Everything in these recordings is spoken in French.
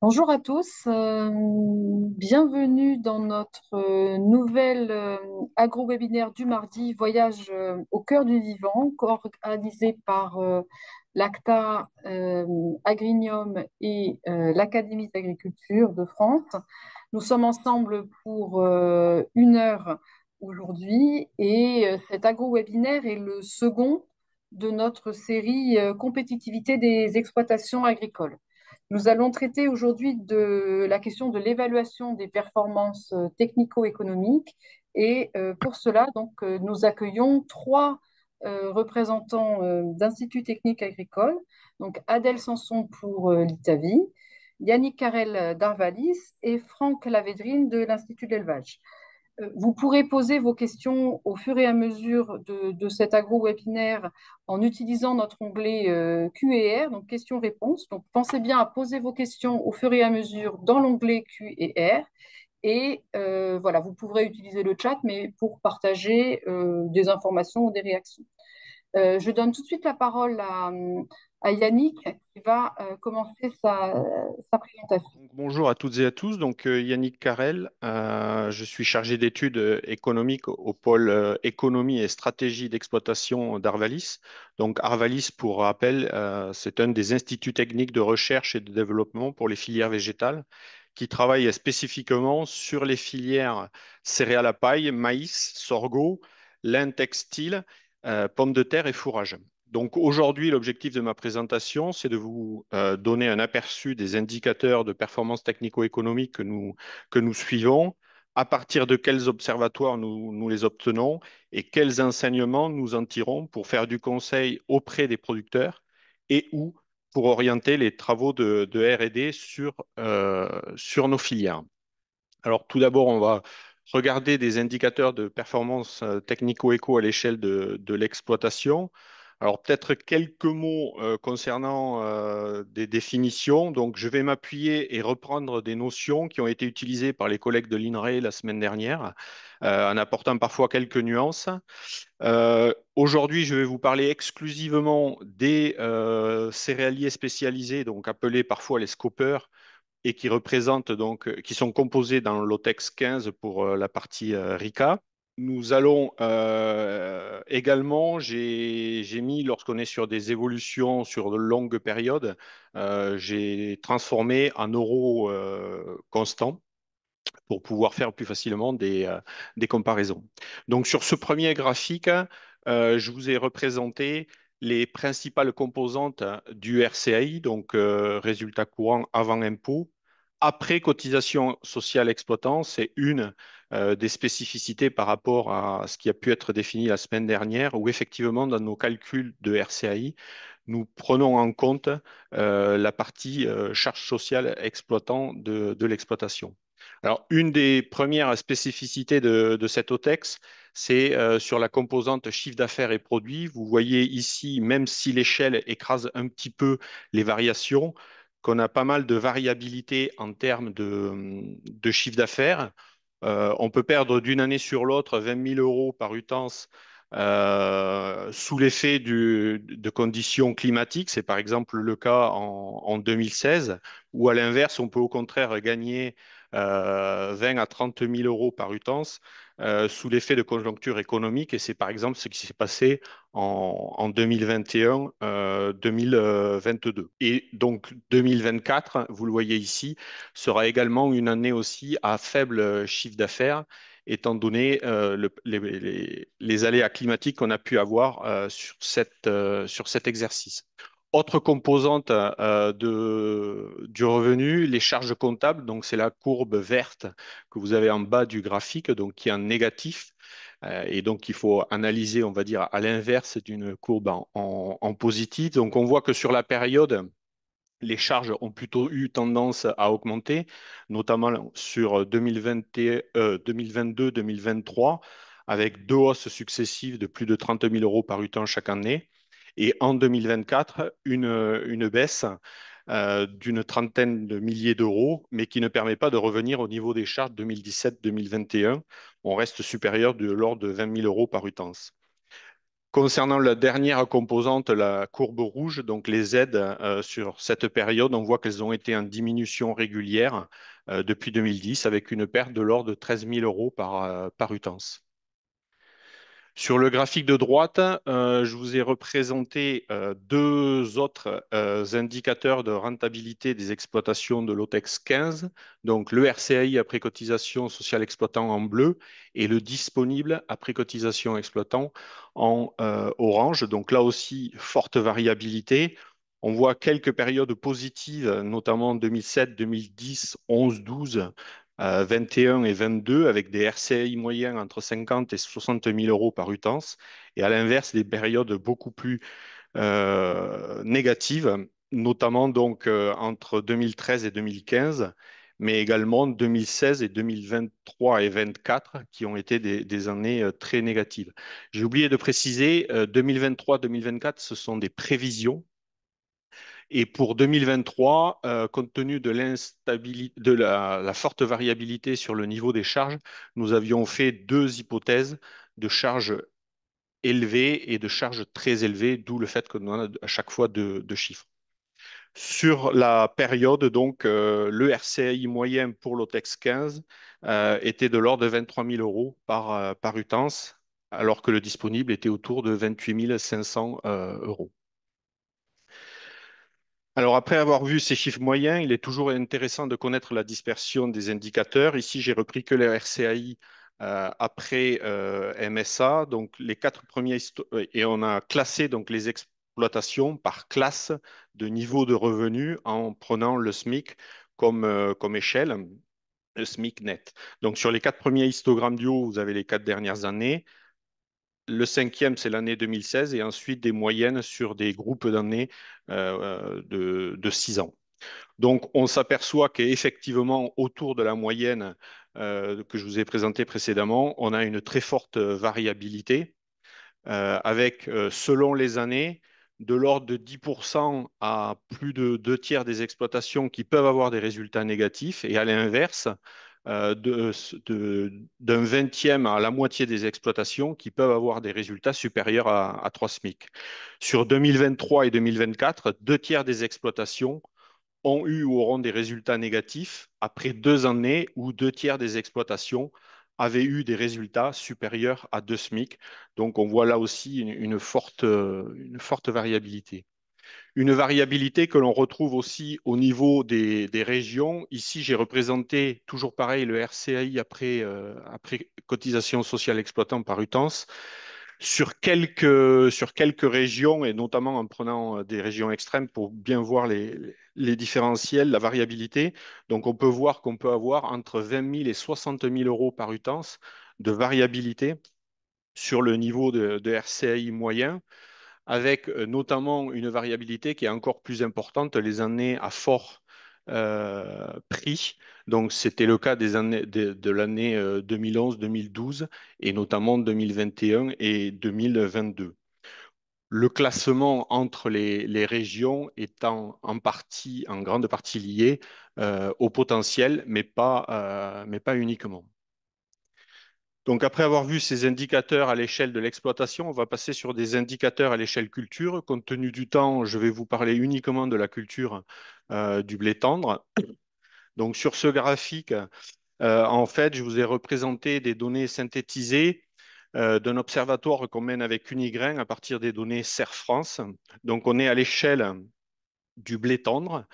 Bonjour à tous, bienvenue dans notre nouvelle agro-webinaire du mardi, Voyage au cœur du vivant, organisé par l'ACTA, Agrignum et l'Académie d'agriculture de France. Nous sommes ensemble pour 1 heure aujourd'hui et cet agro-webinaire est le second de notre série Compétitivité des exploitations agricoles. Nous allons traiter aujourd'hui de la question de l'évaluation des performances technico-économiques et pour cela, nous accueillons trois représentants d'instituts techniques agricoles, donc Adèle Sanson pour l'Italie, Yannick Carrel d'Arvalis et Franck Lavedrine de l'Institut de l'élevage. Vous pourrez poser vos questions au fur et à mesure de cet agro-webinaire en utilisant notre onglet Q&R, donc questions-réponses. Donc, pensez bien à poser vos questions au fur et à mesure dans l'onglet Q&R. Et voilà, vous pourrez utiliser le chat, mais pour partager des informations ou des réactions. Je donne tout de suite la parole à Yannick qui va commencer sa présentation. Donc, bonjour à toutes et à tous. Yannick Carrel, je suis chargé d'études économiques au pôle économie et stratégie d'exploitation d'Arvalis. Donc Arvalis, pour rappel, c'est un des instituts techniques de recherche et de développement pour les filières végétales qui travaille spécifiquement sur les filières céréales à paille, maïs, sorgho, lin textile, pommes de terre et fourrage. Donc aujourd'hui, l'objectif de ma présentation, c'est de vous donner un aperçu des indicateurs de performance technico-économique que nous suivons, à partir de quels observatoires nous les obtenons et quels enseignements nous en tirons pour faire du conseil auprès des producteurs et ou pour orienter les travaux de R&D sur nos filières. Alors tout d'abord, on va regarder des indicateurs de performance technico-éco à l'échelle de l'exploitation. Alors peut-être quelques mots concernant des définitions. Donc je vais m'appuyer et reprendre des notions qui ont été utilisées par les collègues de l'INRAE la semaine dernière, en apportant parfois quelques nuances. Aujourd'hui, je vais vous parler exclusivement des céréaliers spécialisés, donc appelés parfois les scopers, et qui représentent qui sont composés dans l'OTEX 15 pour la partie RICA. Nous allons également, j'ai mis, lorsqu'on est sur des évolutions sur de longues périodes, j'ai transformé en euros constants pour pouvoir faire plus facilement des comparaisons. Donc sur ce premier graphique, je vous ai représenté les principales composantes du RCAI, donc résultat courant avant impôt. Après cotisation sociale exploitant, c'est une des spécificités par rapport à ce qui a pu être défini la semaine dernière, où effectivement, dans nos calculs de RCAI, nous prenons en compte la partie charge sociale exploitant de l'exploitation. Alors, une des premières spécificités de cet OTEX, c'est sur la composante chiffre d'affaires et produits. Vous voyez ici, même si l'échelle écrase un petit peu les variations, qu'on a pas mal de variabilité en termes de chiffre d'affaires. On peut perdre d'une année sur l'autre 20 000 euros par utence sous l'effet de conditions climatiques. C'est par exemple le cas en 2016, ou à l'inverse, on peut au contraire gagner 20 à 30 000 euros par utence sous l'effet de conjoncture économique. Et c'est par exemple ce qui s'est passé en 2021, 2022. Et donc 2024, vous le voyez ici, sera également une année aussi à faible chiffre d'affaires, étant donné les aléas climatiques qu'on a pu avoir sur cet exercice. Autre composante du revenu, les charges comptables. Donc, c'est la courbe verte que vous avez en bas du graphique, donc qui est en négatif. Et donc, il faut analyser, on va dire, à l'inverse d'une courbe en positif. Donc, on voit que sur la période, les charges ont plutôt eu tendance à augmenter, notamment sur 2022-2023, avec deux hausses successives de plus de 30 000 euros par UTAN chaque année. Et en 2024, une baisse d'une trentaine de milliers d'euros, mais qui ne permet pas de revenir au niveau des charges 2017-2021. On reste supérieur de l'ordre de 20 000 euros par utance. Concernant la dernière composante, la courbe rouge, donc les aides sur cette période, on voit qu'elles ont été en diminution régulière depuis 2010 avec une perte de l'ordre de 13 000 euros par utence. Sur le graphique de droite, je vous ai représenté deux autres indicateurs de rentabilité des exploitations de l'OTEX 15, donc le RCAI après cotisation sociale exploitant en bleu et le disponible après cotisation exploitant en orange. Donc là aussi, forte variabilité. On voit quelques périodes positives, notamment 2007, 2010, 11, 12, 21 et 22, avec des RCI moyens entre 50 et 60 000 euros par utence, et à l'inverse, des périodes beaucoup plus négatives, notamment donc entre 2013 et 2015, mais également 2016 et 2023 et 2024, qui ont été des années très négatives. J'ai oublié de préciser, 2023-2024, ce sont des prévisions et pour 2023, compte tenu de l'instabilité, de la forte variabilité sur le niveau des charges, nous avions fait deux hypothèses de charges élevées et de charges très élevées, d'où le fait qu'on a à chaque fois deux chiffres. Sur la période, donc, le RCI moyen pour l'OTEX 15 était de l'ordre de 23 000 euros par utence, alors que le disponible était autour de 28 500 euros. Alors, après avoir vu ces chiffres moyens, il est toujours intéressant de connaître la dispersion des indicateurs. Ici, j'ai repris que les RCAI après MSA, donc les quatre premiers, et on a classé donc les exploitations par classe de niveau de revenu en prenant le SMIC comme échelle, le SMIC net. Donc, sur les quatre premiers histogrammes du haut, vous avez les quatre dernières années. Le cinquième, c'est l'année 2016 et ensuite des moyennes sur des groupes d'années de 6 ans. Donc, on s'aperçoit qu'effectivement, autour de la moyenne que je vous ai présentée précédemment, on a une très forte variabilité avec, selon les années, de l'ordre de 10% à plus de deux tiers des exploitations qui peuvent avoir des résultats négatifs, et à l'inverse, d'un vingtième à la moitié des exploitations qui peuvent avoir des résultats supérieurs à 3 SMIC. Sur 2023 et 2024, deux tiers des exploitations ont eu ou auront des résultats négatifs après 2 années où deux tiers des exploitations avaient eu des résultats supérieurs à 2 SMIC. Donc on voit là aussi une forte variabilité. Une variabilité que l'on retrouve aussi au niveau des régions. Ici, j'ai représenté toujours pareil le RCAI après cotisation sociale exploitant par utence sur quelques régions, et notamment en prenant des régions extrêmes pour bien voir les différentiels, la variabilité. Donc, on peut voir qu'on peut avoir entre 20 000 et 60 000 euros par utence de variabilité sur le niveau de RCI moyen, avec notamment une variabilité qui est encore plus importante les années à fort prix. Donc, c'était le cas des années, de l'année 2011-2012 et notamment 2021 et 2022. Le classement entre les régions étant en grande partie lié au potentiel, mais pas uniquement. Donc, après avoir vu ces indicateurs à l'échelle de l'exploitation, on va passer sur des indicateurs à l'échelle culture. Compte tenu du temps, je vais vous parler uniquement de la culture du blé tendre. Donc, sur ce graphique, en fait, je vous ai représenté des données synthétisées d'un observatoire qu'on mène avec Unigrain à partir des données Serre France. Donc, on est à l'échelle du blé tendre.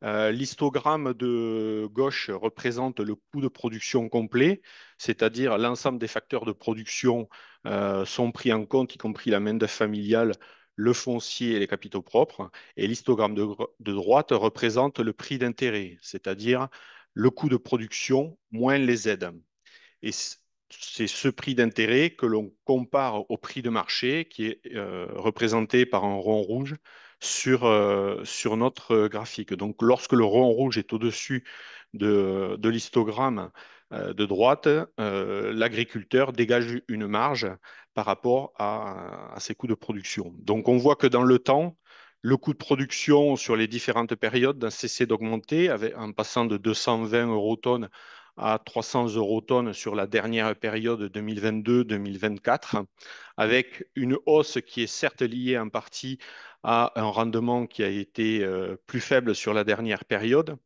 L'histogramme de gauche représente le coût de production complet, c'est-à-dire l'ensemble des facteurs de production sont pris en compte, y compris la main-d'œuvre familiale, le foncier et les capitaux propres. Et l'histogramme de droite représente le prix d'intérêt, c'est-à-dire le coût de production moins les aides. Et c'est ce prix d'intérêt que l'on compare au prix de marché qui est représenté par un rond rouge sur notre graphique. Donc, lorsque le rond rouge est au-dessus de l'histogramme de droite, l'agriculteur dégage une marge par rapport à ses coûts de production. Donc, on voit que dans le temps, le coût de production sur les différentes périodes n'a cessé d'augmenter en passant de 220 € tonnes à 300 euros tonnes sur la dernière période 2022-2024, avec une hausse qui est certes liée en partie à un rendement qui a été plus faible sur la dernière période,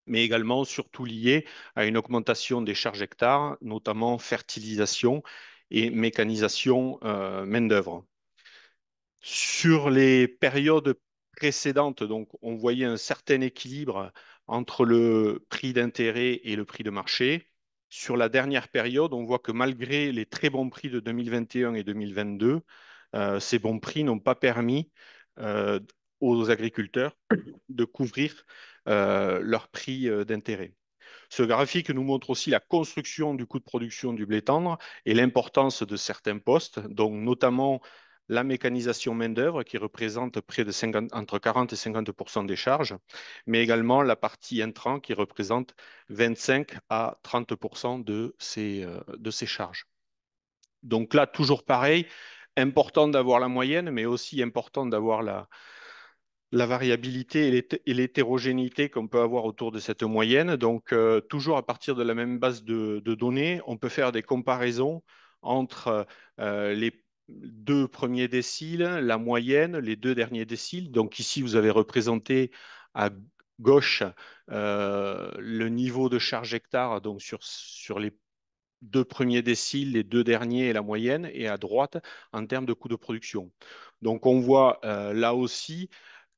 mais également surtout lié à une augmentation des charges hectares, notamment fertilisation et mécanisation main-d'œuvre. Sur les périodes précédentes, donc, on voyait un certain équilibre entre le prix d'intérêt et le prix de marché. Sur la dernière période, on voit que malgré les très bons prix de 2021 et 2022, ces bons prix n'ont pas permis euh, aux agriculteurs de couvrir leur prix d'intérêt. Ce graphique nous montre aussi la construction du coût de production du blé tendre et l'importance de certains postes, donc notamment la mécanisation main-d'œuvre qui représente près de 50, entre 40 et 50 des charges, mais également la partie intrant qui représente 25 à 30 de ces charges. Donc là, toujours pareil, important d'avoir la moyenne, mais aussi important d'avoir la variabilité et l'hétérogénéité qu'on peut avoir autour de cette moyenne. Donc, toujours à partir de la même base de données, on peut faire des comparaisons entre les deux premiers déciles, la moyenne, les deux derniers déciles. Donc, ici, vous avez représenté à gauche le niveau de charge hectare donc sur les deux premiers déciles, les deux derniers et la moyenne, et à droite en termes de coût de production. Donc, on voit là aussi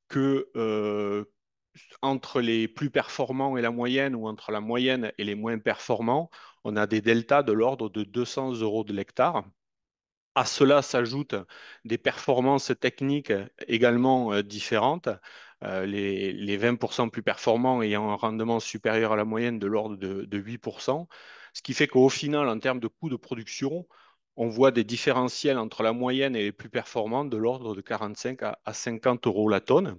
que entre les plus performants et la moyenne, ou entre la moyenne et les moins performants, on a des deltas de l'ordre de 200 euros de l'hectare. À cela s'ajoutent des performances techniques également différentes, les 20% plus performants ayant un rendement supérieur à la moyenne de l'ordre de 8%, ce qui fait qu'au final, en termes de coût de production, on voit des différentiels entre la moyenne et les plus performants de l'ordre de 45 à 50 euros la tonne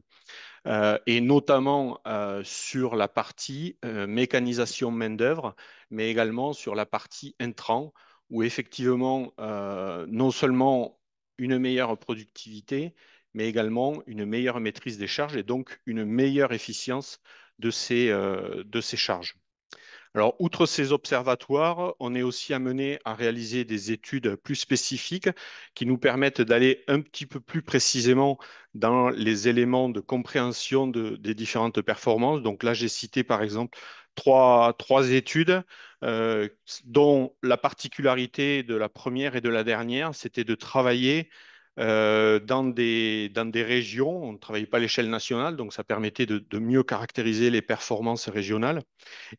et notamment sur la partie mécanisation main-d'œuvre, mais également sur la partie intrant, où effectivement, non seulement une meilleure productivité, mais également une meilleure maîtrise des charges et donc une meilleure efficience de ces charges. Alors, outre ces observatoires, on est aussi amené à réaliser des études plus spécifiques qui nous permettent d'aller un petit peu plus précisément dans les éléments de compréhension des différentes performances. Donc là, j'ai cité par exemple trois études, euh, dont la particularité de la première et de la dernière, c'était de travailler dans des régions. On ne travaillait pas à l'échelle nationale, donc ça permettait de mieux caractériser les performances régionales.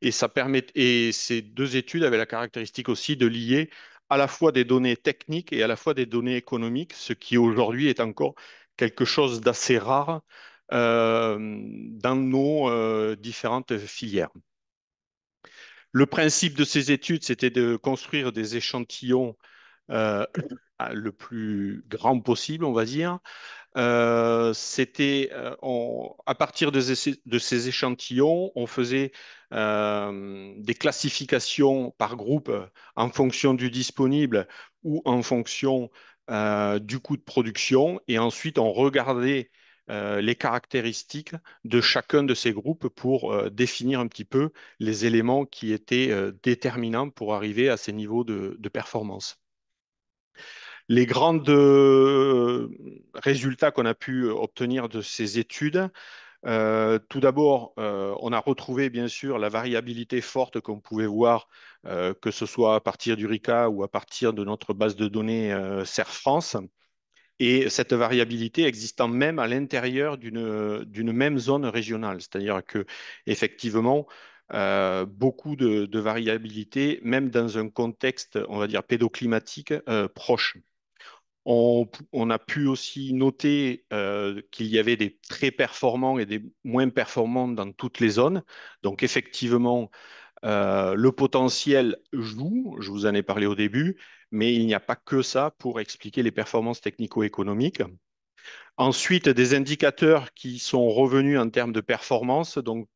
Et ces deux études avaient la caractéristique aussi de lier à la fois des données techniques et à la fois des données économiques, ce qui aujourd'hui est encore quelque chose d'assez rare dans nos différentes filières. Le principe de ces études, c'était de construire des échantillons euh, le plus grand possible, on va dire, à partir de ces échantillons, on faisait des classifications par groupe en fonction du disponible ou en fonction du coût de production. Et ensuite, on regardait les caractéristiques de chacun de ces groupes pour définir un petit peu les éléments qui étaient déterminants pour arriver à ces niveaux de performance. Les grands résultats qu'on a pu obtenir de ces études, tout d'abord, on a retrouvé bien sûr la variabilité forte qu'on pouvait voir, que ce soit à partir du RICA ou à partir de notre base de données Serre France. Et cette variabilité existant même à l'intérieur d'une même zone régionale, c'est-à-dire que effectivement, beaucoup de variabilité, même dans un contexte, on va dire, pédoclimatique proche. On a pu aussi noter qu'il y avait des très performants et des moins performants dans toutes les zones. Donc effectivement, le potentiel joue, je vous en ai parlé au début, mais il n'y a pas que ça pour expliquer les performances technico-économiques. Ensuite, des indicateurs qui sont revenus en termes de performance, donc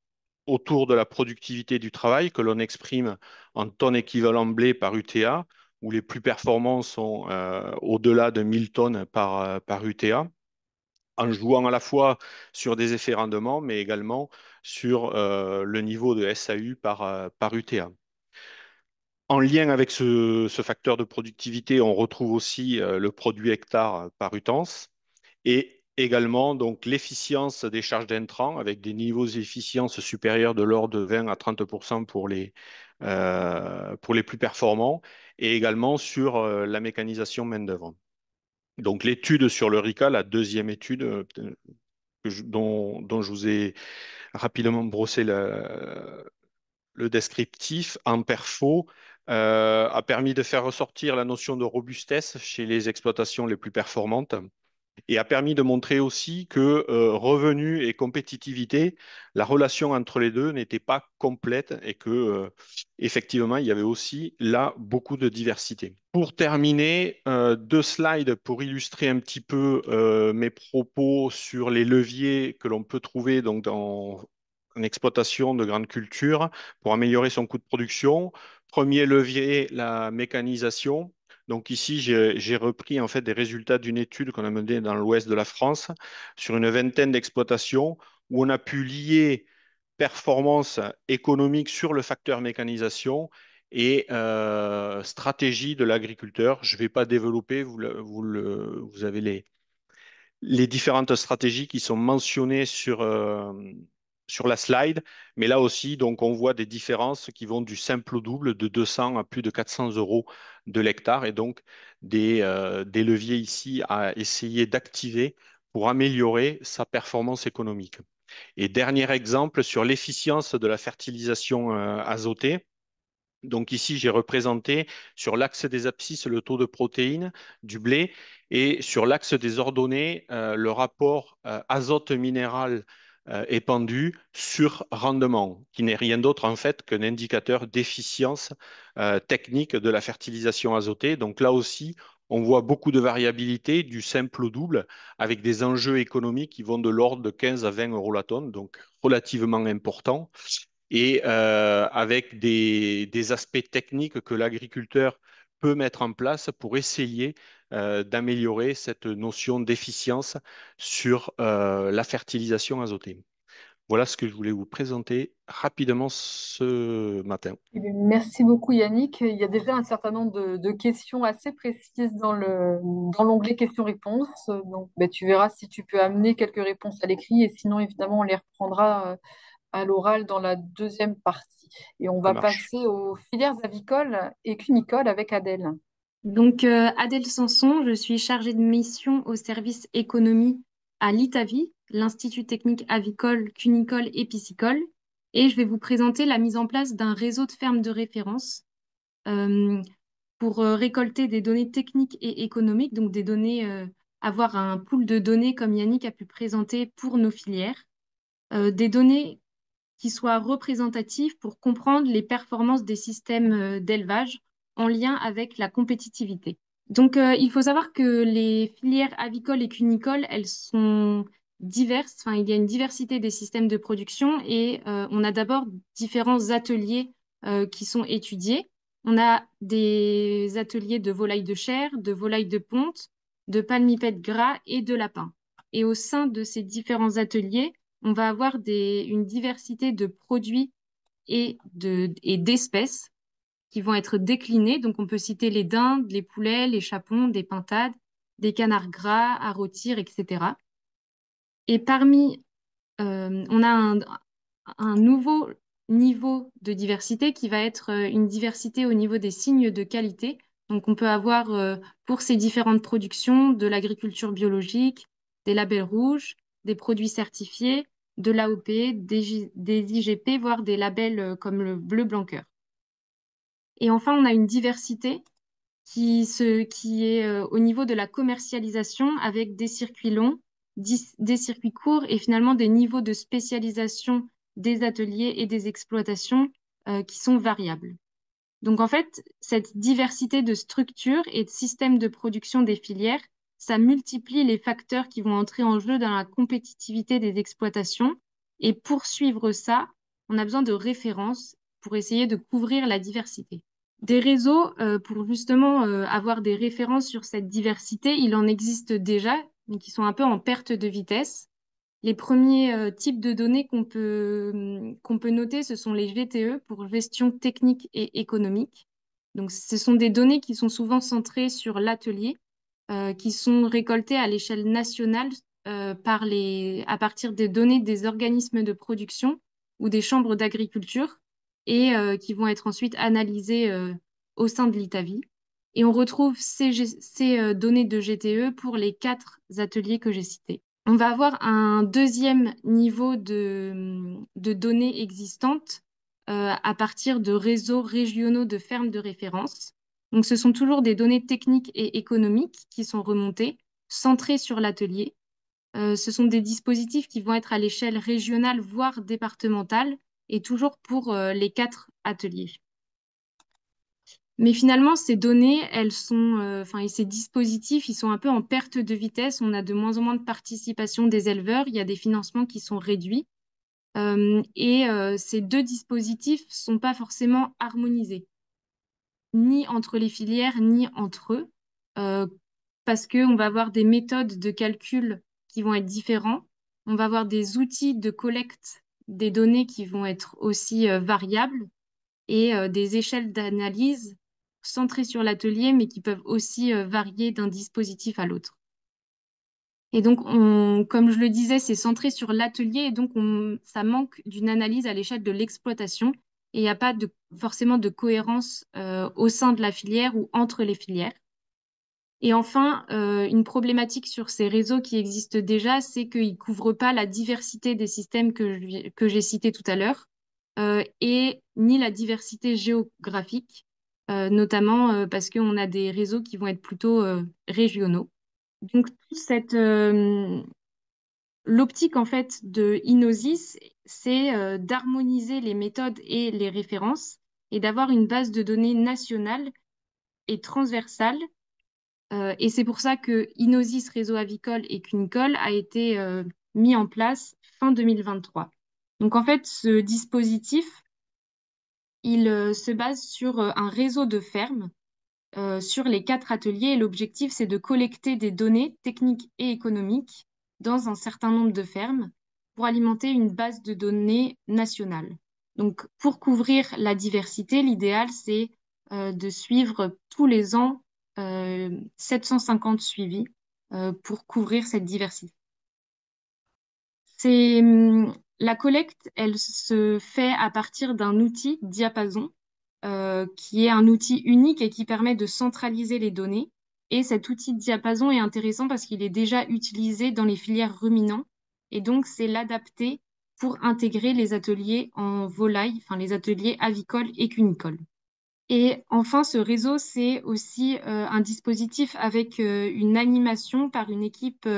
autour de la productivité du travail que l'on exprime en tonnes équivalent blé par UTA, où les plus performants sont au-delà de 1000 tonnes par UTA, en jouant à la fois sur des effets rendement, mais également sur le niveau de SAU par UTA. En lien avec ce facteur de productivité, on retrouve aussi le produit hectare par utence et également donc l'efficience des charges d'intrants avec des niveaux d'efficience supérieurs de l'ordre de 20 à 30 pour les plus performants et également sur la mécanisation main-d'œuvre. Donc l'étude sur le RICA, la deuxième étude dont je vous ai rapidement brossé le descriptif en perfo, a permis de faire ressortir la notion de robustesse chez les exploitations les plus performantes et a permis de montrer aussi que revenus et compétitivité, la relation entre les deux n'était pas complète et que effectivement, il y avait aussi là beaucoup de diversité. Pour terminer, deux slides pour illustrer un petit peu mes propos sur les leviers que l'on peut trouver donc dans une exploitation de grandes cultures pour améliorer son coût de production. Premier levier, la mécanisation. Donc ici, j'ai repris en fait des résultats d'une étude qu'on a menée dans l'ouest de la France sur une vingtaine d'exploitations où on a pu lier performance économique sur le facteur mécanisation et stratégie de l'agriculteur. Je ne vais pas développer, vous avez les différentes stratégies qui sont mentionnées sur la slide. Mais là aussi, donc, on voit des différences qui vont du simple au double, de 200 à plus de 400 euros de l'hectare, et donc des leviers ici à essayer d'activer pour améliorer sa performance économique. Et dernier exemple sur l'efficience de la fertilisation azotée. Donc ici, j'ai représenté sur l'axe des abscisses le taux de protéines du blé et sur l'axe des ordonnées le rapport azote minéral épandu sur rendement, qui n'est rien d'autre en fait qu'un indicateur d'efficience technique de la fertilisation azotée. Donc là aussi, on voit beaucoup de variabilité du simple au double avec des enjeux économiques qui vont de l'ordre de 15 à 20 euros la tonne, donc relativement importants et avec des aspects techniques que l'agriculteur peut mettre en place pour essayer d'améliorer cette notion d'efficience sur la fertilisation azotée. Voilà ce que je voulais vous présenter rapidement ce matin. Eh bien, merci beaucoup Yannick. Il y a déjà un certain nombre de questions assez précises dans l'onglet questions-réponses. Donc, ben, tu verras si tu peux amener quelques réponses à l'écrit et sinon, évidemment, on les reprendra à l'oral dans la deuxième partie. Et on Ça va marche. passer aux filières avicoles et cunicoles avec Adèle. Donc, Adèle Sanson, je suis chargée de mission au service économie à l'ITAVI, l'Institut technique avicole, cunicole et piscicole. Et je vais vous présenter la mise en place d'un réseau de fermes de référence euh, pour récolter des données techniques et économiques, donc des données, avoir un pool de données comme Yannick a pu présenter pour nos filières, des données qui soient représentatives pour comprendre les performances des systèmes d'élevage en lien avec la compétitivité. Donc, il faut savoir que les filières avicoles et cunicoles, elles sont diverses. Enfin, il y a une diversité des systèmes de production et on a d'abord différents ateliers qui sont étudiés. On a des ateliers de volailles de chair, de volailles de ponte, de palmipèdes gras et de lapins. Et au sein de ces différents ateliers, on va avoir une diversité de produits et d'espèces qui vont être déclinés. Donc, on peut citer les dindes, les poulets, les chapons, des pintades, des canards gras à rôtir, etc. Et on a un nouveau niveau de diversité qui va être une diversité au niveau des signes de qualité. Donc, on peut avoir pour ces différentes productions de l'agriculture biologique, des labels rouges, des produits certifiés, de l'AOP, des IGP, voire des labels comme le bleu blanc cœur. Et enfin, on a une diversité qui est au niveau de la commercialisation avec des circuits longs, des circuits courts et finalement des niveaux de spécialisation des ateliers et des exploitations qui sont variables. Donc en fait, cette diversité de structures et de systèmes de production des filières, ça multiplie les facteurs qui vont entrer en jeu dans la compétitivité des exploitations. Et pour suivre ça, on a besoin de références pour essayer de couvrir la diversité. Des réseaux, pour justement avoir des références sur cette diversité, il en existe déjà, mais qui sont un peu en perte de vitesse. Les premiers types de données qu'on peut noter, ce sont les GTE pour gestion technique et économique. Donc, ce sont des données qui sont souvent centrées sur l'atelier, qui sont récoltées à l'échelle nationale à partir des données des organismes de production ou des chambres d'agriculture et qui vont être ensuite analysées au sein de l'ITAVI. Et on retrouve ces données de GTE pour les 4 ateliers que j'ai cités. On va avoir un deuxième niveau de données existantes à partir de réseaux régionaux de fermes de référence. Donc, ce sont toujours des données techniques et économiques qui sont remontées, centrées sur l'atelier. Ce sont des dispositifs qui vont être à l'échelle régionale, voire départementale, et toujours pour les 4 ateliers. Mais finalement, ces données, et ces dispositifs, ils sont un peu en perte de vitesse. On a de moins en moins de participation des éleveurs. Il y a des financements qui sont réduits. Ces deux dispositifs sont pas forcément harmonisés, ni entre les filières, ni entre eux, euh, parce qu'on va avoir des méthodes de calcul qui vont être différents. On va avoir des outils de collecte des données qui vont être aussi variables et des échelles d'analyse centrées sur l'atelier, mais qui peuvent aussi varier d'un dispositif à l'autre. Et donc, comme je le disais, c'est centré sur l'atelier et donc ça manque d'une analyse à l'échelle de l'exploitation et il n'y a pas forcément de cohérence au sein de la filière ou entre les filières. Et enfin, une problématique sur ces réseaux qui existent déjà, c'est qu'ils ne couvrent pas la diversité des systèmes que j'ai cités tout à l'heure et ni la diversité géographique, notamment parce qu'on a des réseaux qui vont être plutôt régionaux. Donc, l'optique en fait de Inosis, c'est d'harmoniser les méthodes et les références et d'avoir une base de données nationale et transversale. Et c'est pour ça que Inosis Réseau Avicole et Cunicole a été mis en place fin 2023. Donc en fait, ce dispositif, il se base sur un réseau de fermes sur les 4 ateliers et l'objectif, c'est de collecter des données techniques et économiques dans un certain nombre de fermes pour alimenter une base de données nationale. Donc, pour couvrir la diversité, l'idéal, c'est de suivre tous les ans 750 suivis pour couvrir cette diversité. La collecte, elle se fait à partir d'un outil Diapason qui est un outil unique et qui permet de centraliser les données. Et cet outil de diapason est intéressant parce qu'il est déjà utilisé dans les filières ruminants. Et donc, c'est l'adapter pour intégrer les ateliers en volaille, enfin les ateliers avicoles et cunicoles. Et enfin, ce réseau, c'est aussi un dispositif avec une animation par une équipe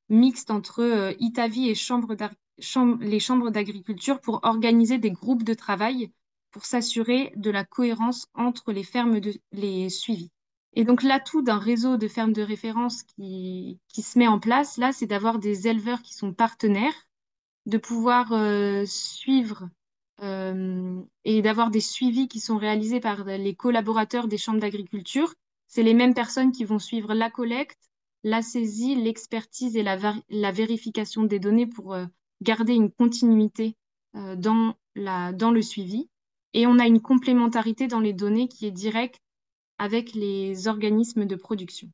mixte entre Itavi et les chambres d'agriculture pour organiser des groupes de travail pour s'assurer de la cohérence entre les suivis. Et donc l'atout d'un réseau de fermes de référence qui se met en place, là, c'est d'avoir des éleveurs qui sont partenaires, de pouvoir suivre et d'avoir des suivis qui sont réalisés par les collaborateurs des chambres d'agriculture. C'est les mêmes personnes qui vont suivre la collecte, la saisie, l'expertise et la vérification des données pour garder une continuité dans le suivi. Et on a une complémentarité dans les données qui est directe avec les organismes de production.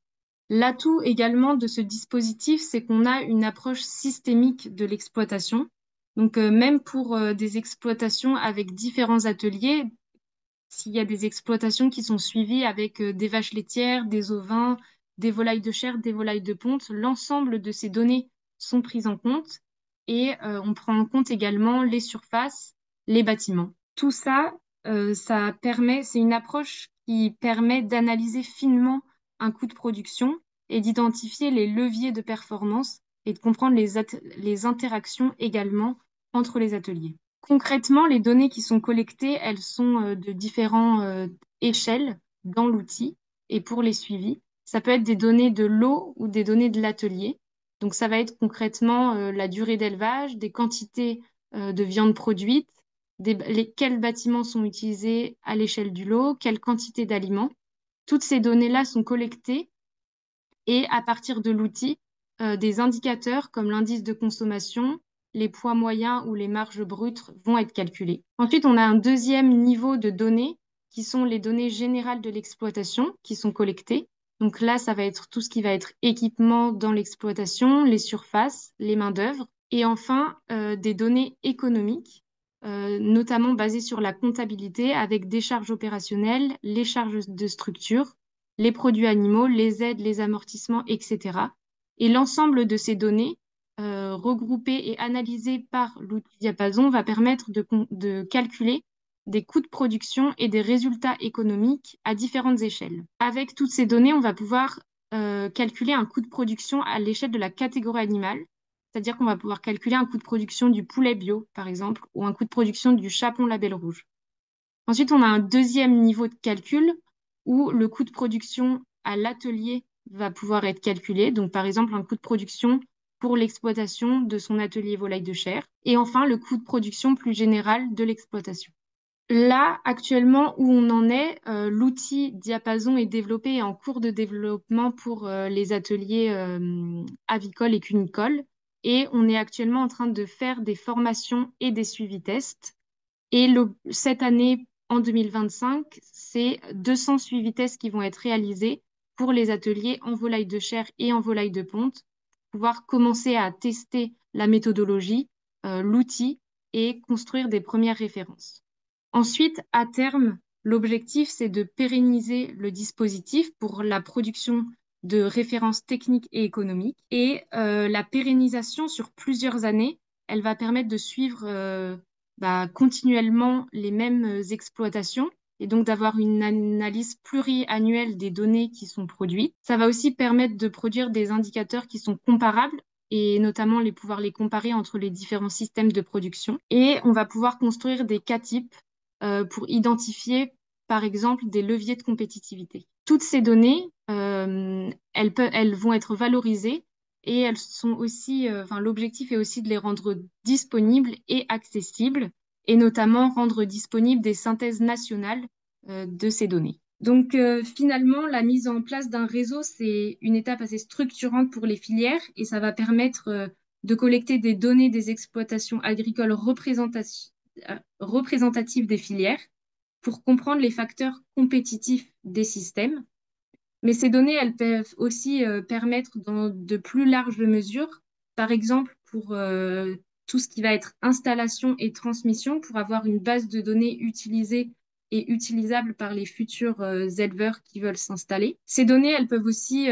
L'atout également de ce dispositif, c'est qu'on a une approche systémique de l'exploitation. Donc, même pour des exploitations avec différents ateliers, s'il y a des exploitations qui sont suivies avec des vaches laitières, des ovins, des volailles de chair, des volailles de ponte, l'ensemble de ces données sont prises en compte et on prend en compte également les surfaces, les bâtiments. Tout ça, c'est une approche qui permet d'analyser finement un coût de production et d'identifier les leviers de performance et de comprendre les interactions également entre les ateliers. Concrètement, les données qui sont collectées, elles sont de différentes échelles dans l'outil et pour les suivis. Ça peut être des données de l'eau ou des données de l'atelier. Donc, ça va être concrètement la durée d'élevage, des quantités de viande produite, quels bâtiments sont utilisés à l'échelle du lot, quelle quantité d'aliments. Toutes ces données-là sont collectées et à partir de l'outil, des indicateurs comme l'indice de consommation, les poids moyens ou les marges brutes vont être calculés. Ensuite, on a un deuxième niveau de données qui sont les données générales de l'exploitation qui sont collectées. Donc là, ça va être tout ce qui va être équipement dans l'exploitation, les surfaces, les main-d'œuvre. Et enfin, des données économiques, notamment basées sur la comptabilité avec des charges opérationnelles, les charges de structure, les produits animaux, les aides, les amortissements, etc. Et l'ensemble de ces données, regroupées et analysées par l'outil Diapason, va permettre de calculer des coûts de production et des résultats économiques à différentes échelles. Avec toutes ces données, on va pouvoir calculer un coût de production à l'échelle de la catégorie animale, c'est-à-dire qu'on va pouvoir calculer un coût de production du poulet bio, par exemple, ou un coût de production du chapon label rouge. Ensuite, on a un deuxième niveau de calcul où le coût de production à l'atelier va pouvoir être calculé. Donc, par exemple, un coût de production pour l'exploitation de son atelier volaille de chair. Et enfin, le coût de production plus général de l'exploitation. Là, actuellement, où on en est, l'outil Diapason est développé et en cours de développement pour les ateliers avicoles et cunicoles. Et on est actuellement en train de faire des formations et des suivis tests. Et cette année, en 2025, c'est 200 suivis tests qui vont être réalisés pour les ateliers en volaille de chair et en volaille de ponte, pour pouvoir commencer à tester la méthodologie, l'outil et construire des premières références. Ensuite, à terme, l'objectif, c'est de pérenniser le dispositif pour la production de références techniques et économiques. Et la pérennisation sur plusieurs années, elle va permettre de suivre continuellement les mêmes exploitations et donc d'avoir une analyse pluriannuelle des données qui sont produites. Ça va aussi permettre de produire des indicateurs qui sont comparables et notamment pouvoir les comparer entre les différents systèmes de production. Et on va pouvoir construire des cas types pour identifier, par exemple, des leviers de compétitivité. Toutes ces données, elles vont être valorisées et elles sont aussi, l'objectif est aussi de les rendre disponibles et accessibles, et notamment rendre disponibles des synthèses nationales de ces données. Donc finalement, la mise en place d'un réseau, c'est une étape assez structurante pour les filières et ça va permettre de collecter des données des exploitations agricoles représentatives des filières pour comprendre les facteurs compétitifs des systèmes. Mais ces données, elles peuvent aussi permettre dans de plus larges mesures, par exemple pour tout ce qui va être installation et transmission, pour avoir une base de données utilisée et utilisable par les futurs éleveurs qui veulent s'installer. Ces données, elles peuvent aussi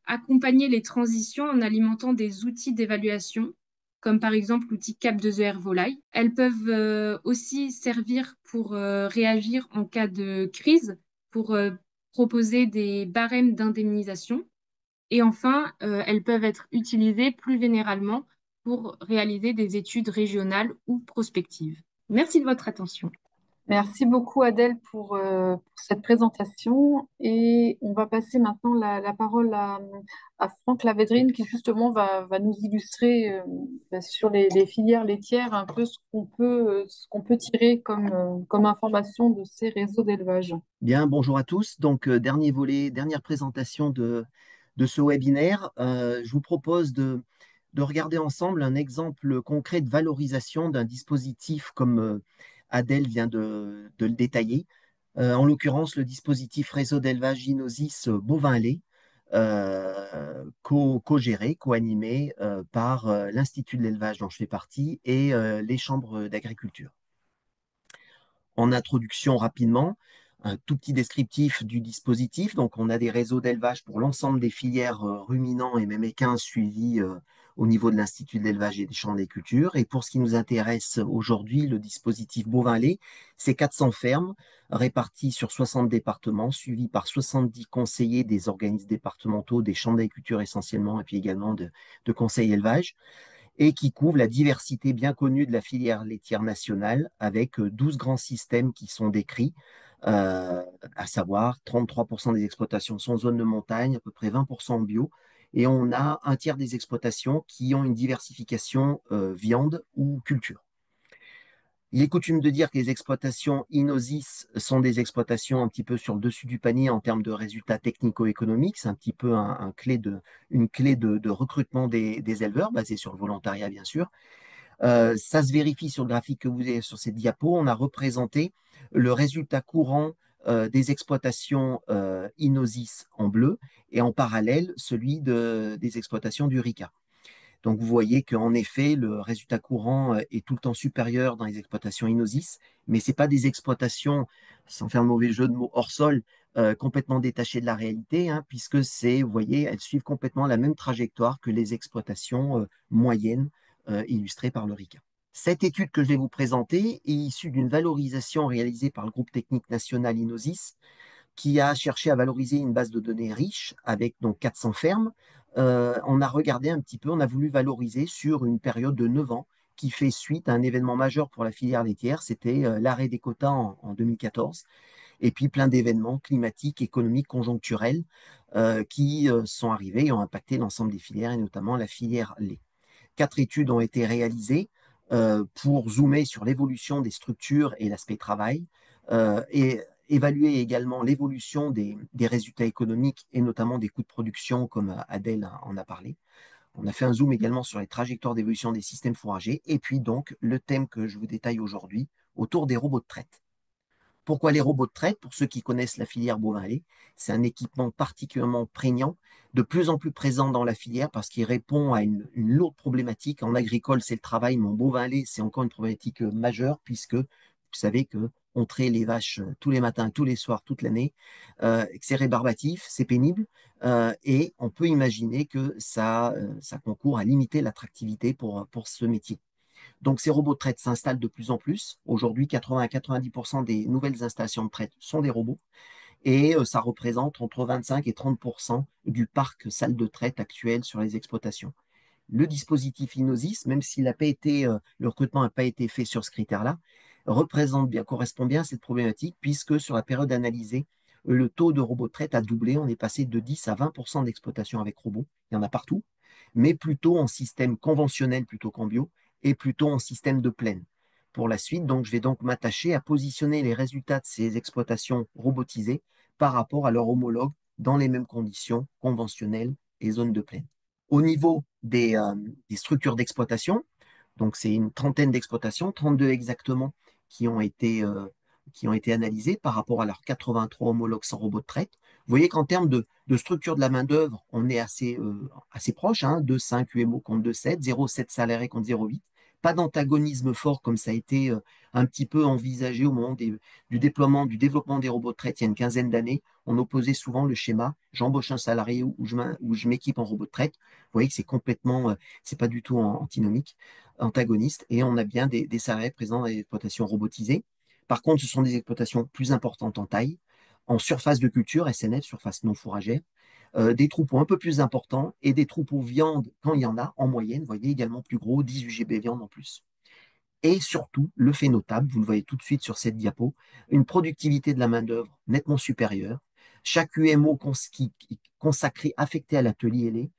accompagner les transitions en alimentant des outils d'évaluation, comme par exemple l'outil Cap2ER Volaille. Elles peuvent aussi servir pour réagir en cas de crise, pour proposer des barèmes d'indemnisation. Et enfin, elles peuvent être utilisées plus généralement pour réaliser des études régionales ou prospectives. Merci de votre attention. Merci beaucoup Adèle pour cette présentation et on va passer maintenant la parole à Franck Lavedrine qui justement va nous illustrer sur les filières laitières un peu ce qu'on peut tirer comme information de ces réseaux d'élevage. Bien, bonjour à tous. Donc, dernier volet, dernière présentation de ce webinaire. Je vous propose de regarder ensemble un exemple concret de valorisation d'un dispositif comme Adèle vient de le détailler. En l'occurrence, le dispositif réseau d'élevage Inosis bovin-lait, co-géré, co-animé par l'Institut de l'élevage dont je fais partie et les chambres d'agriculture. En introduction rapidement, un tout petit descriptif du dispositif. Donc, on a des réseaux d'élevage pour l'ensemble des filières ruminants et même équins suivis au niveau de l'Institut de l'élevage et des champs d'agriculture. Et pour ce qui nous intéresse aujourd'hui, le dispositif bovin-lait, c'est 400 fermes réparties sur 60 départements, suivies par 70 conseillers des organismes départementaux, des champs d'agriculture essentiellement, et puis également de conseils élevage, et qui couvre la diversité bien connue de la filière laitière nationale avec 12 grands systèmes qui sont décrits, à savoir 33% des exploitations sont en zone de montagne, à peu près 20% en bio, et on a un tiers des exploitations qui ont une diversification viande ou culture. Il est coutume de dire que les exploitations Inosis sont des exploitations un petit peu sur le dessus du panier en termes de résultats technico-économiques. C'est un petit peu une clé de recrutement des éleveurs, basée sur le volontariat, bien sûr. Ça se vérifie sur le graphique que vous avez sur cette diapo. On a représenté le résultat courant des exploitations Inosis en bleu et en parallèle celui des exploitations du RICA. Donc vous voyez qu'en effet, le résultat courant est tout le temps supérieur dans les exploitations Inosis, mais ce n'est pas des exploitations, sans faire le mauvais jeu de mots, hors sol, complètement détachées de la réalité, hein, puisque c'est, vous voyez, elles suivent complètement la même trajectoire que les exploitations moyennes illustrées par le RICA. Cette étude que je vais vous présenter est issue d'une valorisation réalisée par le groupe technique national Inosis, qui a cherché à valoriser une base de données riche avec donc 400 fermes. On a regardé un petit peu, on a voulu valoriser sur une période de 9 ans qui fait suite à un événement majeur pour la filière laitière, c'était l'arrêt des quotas en 2014, et puis plein d'événements climatiques, économiques, conjoncturels qui sont arrivés et ont impacté l'ensemble des filières, et notamment la filière lait. 4 études ont été réalisées pour zoomer sur l'évolution des structures et l'aspect travail, et évaluer également l'évolution des résultats économiques et notamment des coûts de production, comme Adèle en a parlé. On a fait un zoom également sur les trajectoires d'évolution des systèmes fourragers, et puis donc le thème que je vous détaille aujourd'hui autour des robots de traite. Pourquoi les robots de traite? Pour ceux qui connaissent la filière bovin-lait, c'est un équipement particulièrement prégnant, de plus en plus présent dans la filière parce qu'il répond à une lourde problématique. En agricole, c'est le travail, mais en bovin-lait, c'est encore une problématique majeure puisque vous savez que on traite les vaches tous les matins, tous les soirs, toute l'année, que c'est rébarbatif, c'est pénible, et on peut imaginer que ça concourt à limiter l'attractivité pour ce métier. Donc, ces robots de traite s'installent de plus en plus. Aujourd'hui, 80 à 90% des nouvelles installations de traite sont des robots et ça représente entre 25 et 30% du parc salle de traite actuel sur les exploitations. Le dispositif Inosis, même si le recrutement n'a pas été fait sur ce critère-là, correspond bien à cette problématique puisque sur la période analysée, le taux de robots de traite a doublé. On est passé de 10 à 20% d'exploitation avec robots. Il y en a partout, mais plutôt en système conventionnel plutôt qu'en bio et plutôt en système de plaine. Pour la suite, donc, je vais donc m'attacher à positionner les résultats de ces exploitations robotisées par rapport à leurs homologues dans les mêmes conditions conventionnelles et zones de plaine. Au niveau des structures d'exploitation, donc c'est une trentaine d'exploitations, 32 exactement, qui ont été analysées par rapport à leurs 83 homologues sans robot de traite. Vous voyez qu'en termes de structure de la main-d'œuvre, on est assez proche, hein, 2,5 UMO contre 2,7, 0,7 salariés contre 0,8. Pas d'antagonisme fort comme ça a été un petit peu envisagé au moment du développement des robots de traite il y a une quinzaine d'années. On opposait souvent le schéma j'embauche un salarié ou je m'équipe en robot de traite. Vous voyez que c'est pas du tout antinomique, antagoniste, et on a bien des salariés présents dans les exploitations robotisées. Par contre, ce sont des exploitations plus importantes en taille, en surface de culture, SNF, surface non fourragère, des troupeaux un peu plus importants et des troupeaux viande quand il y en a en moyenne, vous voyez également plus gros, 18 GB viande en plus. Et surtout, le fait notable, vous le voyez tout de suite sur cette diapo, une productivité de la main-d'œuvre nettement supérieure. Chaque UMO consacré, affecté à l'atelier lait,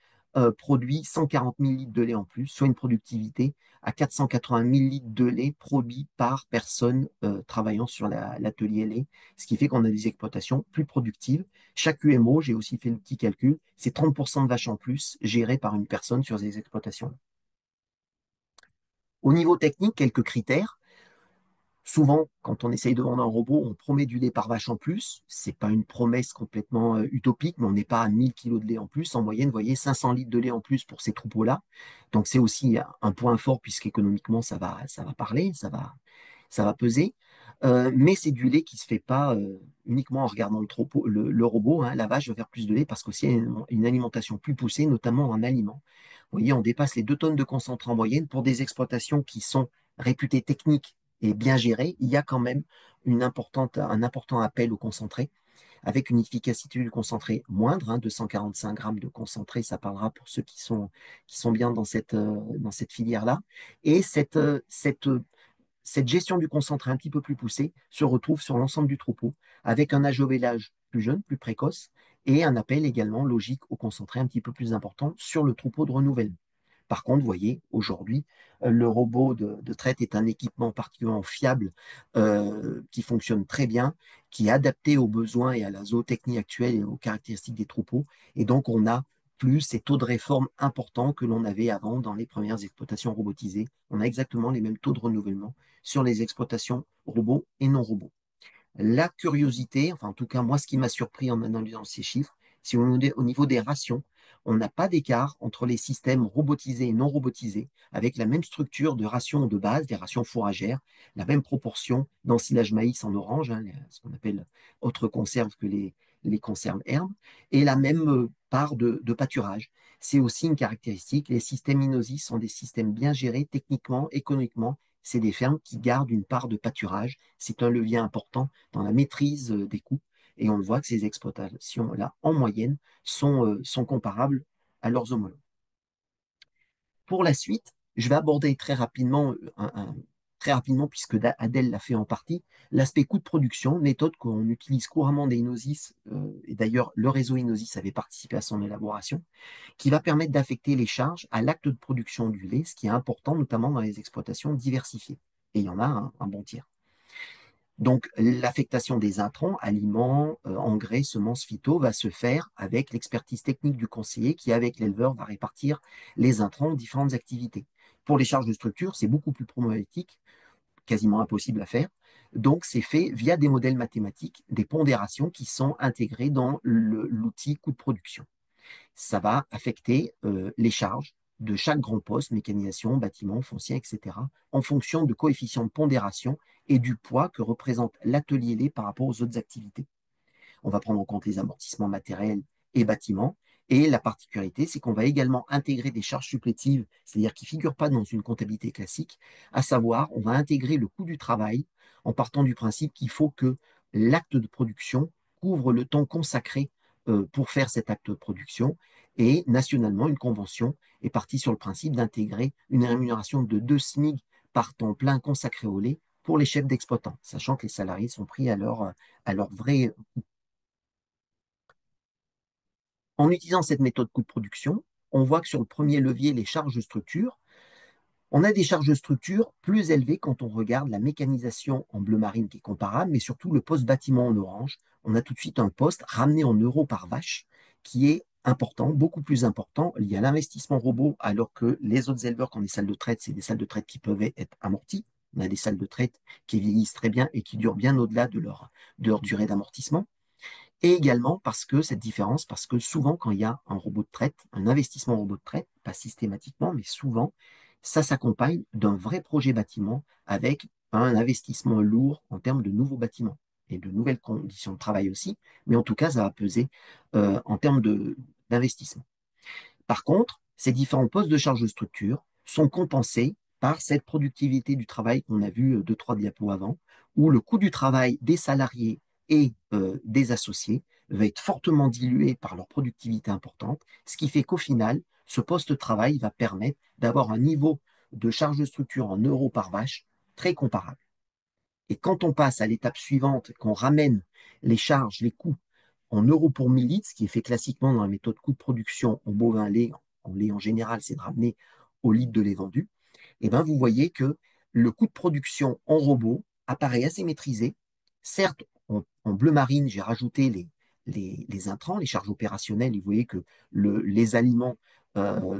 produit 140 000 litres de lait en plus, soit une productivité à 480 000 litres de lait produit par personne travaillant sur l'atelier lait, ce qui fait qu'on a des exploitations plus productives. Chaque UMO, j'ai aussi fait le petit calcul, c'est 30% de vaches en plus gérées par une personne sur ces exploitations. Au niveau technique, quelques critères. Souvent, quand on essaye de vendre un robot, on promet du lait par vache en plus. Ce n'est pas une promesse complètement utopique, mais on n'est pas à 1000 kilos de lait en plus. En moyenne, vous voyez, 500 litres de lait en plus pour ces troupeaux-là. Donc, c'est aussi un point fort, puisqu'économiquement, ça va parler, ça va peser. Mais c'est du lait qui ne se fait pas uniquement en regardant le robot, hein. La vache va faire plus de lait parce qu'aussi il y a une alimentation plus poussée, notamment en aliments. Vous voyez, on dépasse les 2 tonnes de concentré en moyenne pour des exploitations qui sont réputées techniques et bien gérées. Il y a quand même un important appel au concentré avec une efficacité du concentré moindre, hein, 245 grammes de concentré, ça parlera pour ceux qui sont bien dans cette filière-là. Et cette gestion du concentré un petit peu plus poussée se retrouve sur l'ensemble du troupeau, avec un âge au vélage plus jeune, plus précoce, et un appel également logique au concentré un petit peu plus important sur le troupeau de renouvellement. Par contre, vous voyez, aujourd'hui, le robot de traite est un équipement particulièrement fiable, qui fonctionne très bien, qui est adapté aux besoins et à la zootechnie actuelle et aux caractéristiques des troupeaux. Et donc, on a plus ces taux de réforme importants que l'on avait avant dans les premières exploitations robotisées. On a exactement les mêmes taux de renouvellement sur les exploitations robots et non robots. La curiosité, enfin en tout cas moi ce qui m'a surpris en analysant ces chiffres, c'est au niveau des rations, on n'a pas d'écart entre les systèmes robotisés et non robotisés, avec la même structure de rations de base, des rations fourragères, la même proportion d'ensilage maïs en orange, hein, ce qu'on appelle autre conserve que les conserves herbes, et la même part de pâturage. C'est aussi une caractéristique. Les systèmes Inosis sont des systèmes bien gérés techniquement, économiquement. C'est des fermes qui gardent une part de pâturage. C'est un levier important dans la maîtrise des coûts. Et on voit que ces exploitations-là, en moyenne, sont comparables à leurs homologues. Pour la suite, je vais aborder très rapidement, très rapidement puisque Adèle l'a fait en partie, l'aspect coût de production, méthode qu'on utilise couramment des Inosis, et d'ailleurs le réseau Inosis avait participé à son élaboration, qui va permettre d'affecter les charges à l'acte de production du lait, ce qui est important notamment dans les exploitations diversifiées. Et il y en a un bon tiers. Donc, l'affectation des intrants, aliments, engrais, semences, phyto, va se faire avec l'expertise technique du conseiller qui, avec l'éleveur, va répartir les intrants aux différentes activités. Pour les charges de structure, c'est beaucoup plus problématique, quasiment impossible à faire. Donc, c'est fait via des modèles mathématiques, des pondérations qui sont intégrées dans l'outil coût de production. Ça va affecter les charges de chaque grand poste, mécanisation, bâtiment, foncier, etc., en fonction de coefficients de pondération et du poids que représente l'atelier lait par rapport aux autres activités. On va prendre en compte les amortissements matériels et bâtiments. Et la particularité, c'est qu'on va également intégrer des charges supplétives, c'est-à-dire qui ne figurent pas dans une comptabilité classique, à savoir, on va intégrer le coût du travail en partant du principe qu'il faut que l'acte de production couvre le temps consacré pour faire cet acte de production. Et nationalement, une convention est partie sur le principe d'intégrer une rémunération de 2 SMIC par temps plein consacré au lait pour les chefs d'exploitants, sachant que les salariés sont pris à leur vrai. En utilisant cette méthode coût de production, on voit que sur le premier levier, les charges de structure, on a des charges de structure plus élevées quand on regarde la mécanisation en bleu marine qui est comparable, mais surtout le poste bâtiment en orange. On a tout de suite un poste ramené en euros par vache qui est important, beaucoup plus important. Il y a l'investissement robot, alors que les autres éleveurs, quand les salles de traite, c'est des salles de traite qui peuvent être amorties. On a des salles de traite qui vieillissent très bien et qui durent bien au-delà de leur durée d'amortissement. Et également parce que cette différence, parce que souvent quand il y a un robot de traite, un investissement en robot de traite, pas systématiquement, mais souvent, ça s'accompagne d'un vrai projet bâtiment avec un investissement lourd en termes de nouveaux bâtiments et de nouvelles conditions de travail aussi, mais en tout cas, ça va peser en termes d'investissement. Par contre, ces différents postes de charge de structure sont compensés par cette productivité du travail qu'on a vu 2-3 diapos avant, où le coût du travail des salariés et des associés va être fortement dilué par leur productivité importante, ce qui fait qu'au final, ce poste de travail va permettre d'avoir un niveau de charge de structure en euros par vache très comparable. Et quand on passe à l'étape suivante, qu'on ramène les charges, les coûts en euros pour millilitre, ce qui est fait classiquement dans la méthode coût de production en bovin lait, en lait en général, c'est de ramener au litre de lait vendu, et bien vous voyez que le coût de production en robot apparaît assez maîtrisé. Certes, en bleu marine, j'ai rajouté les intrants, les charges opérationnelles, et vous voyez que les aliments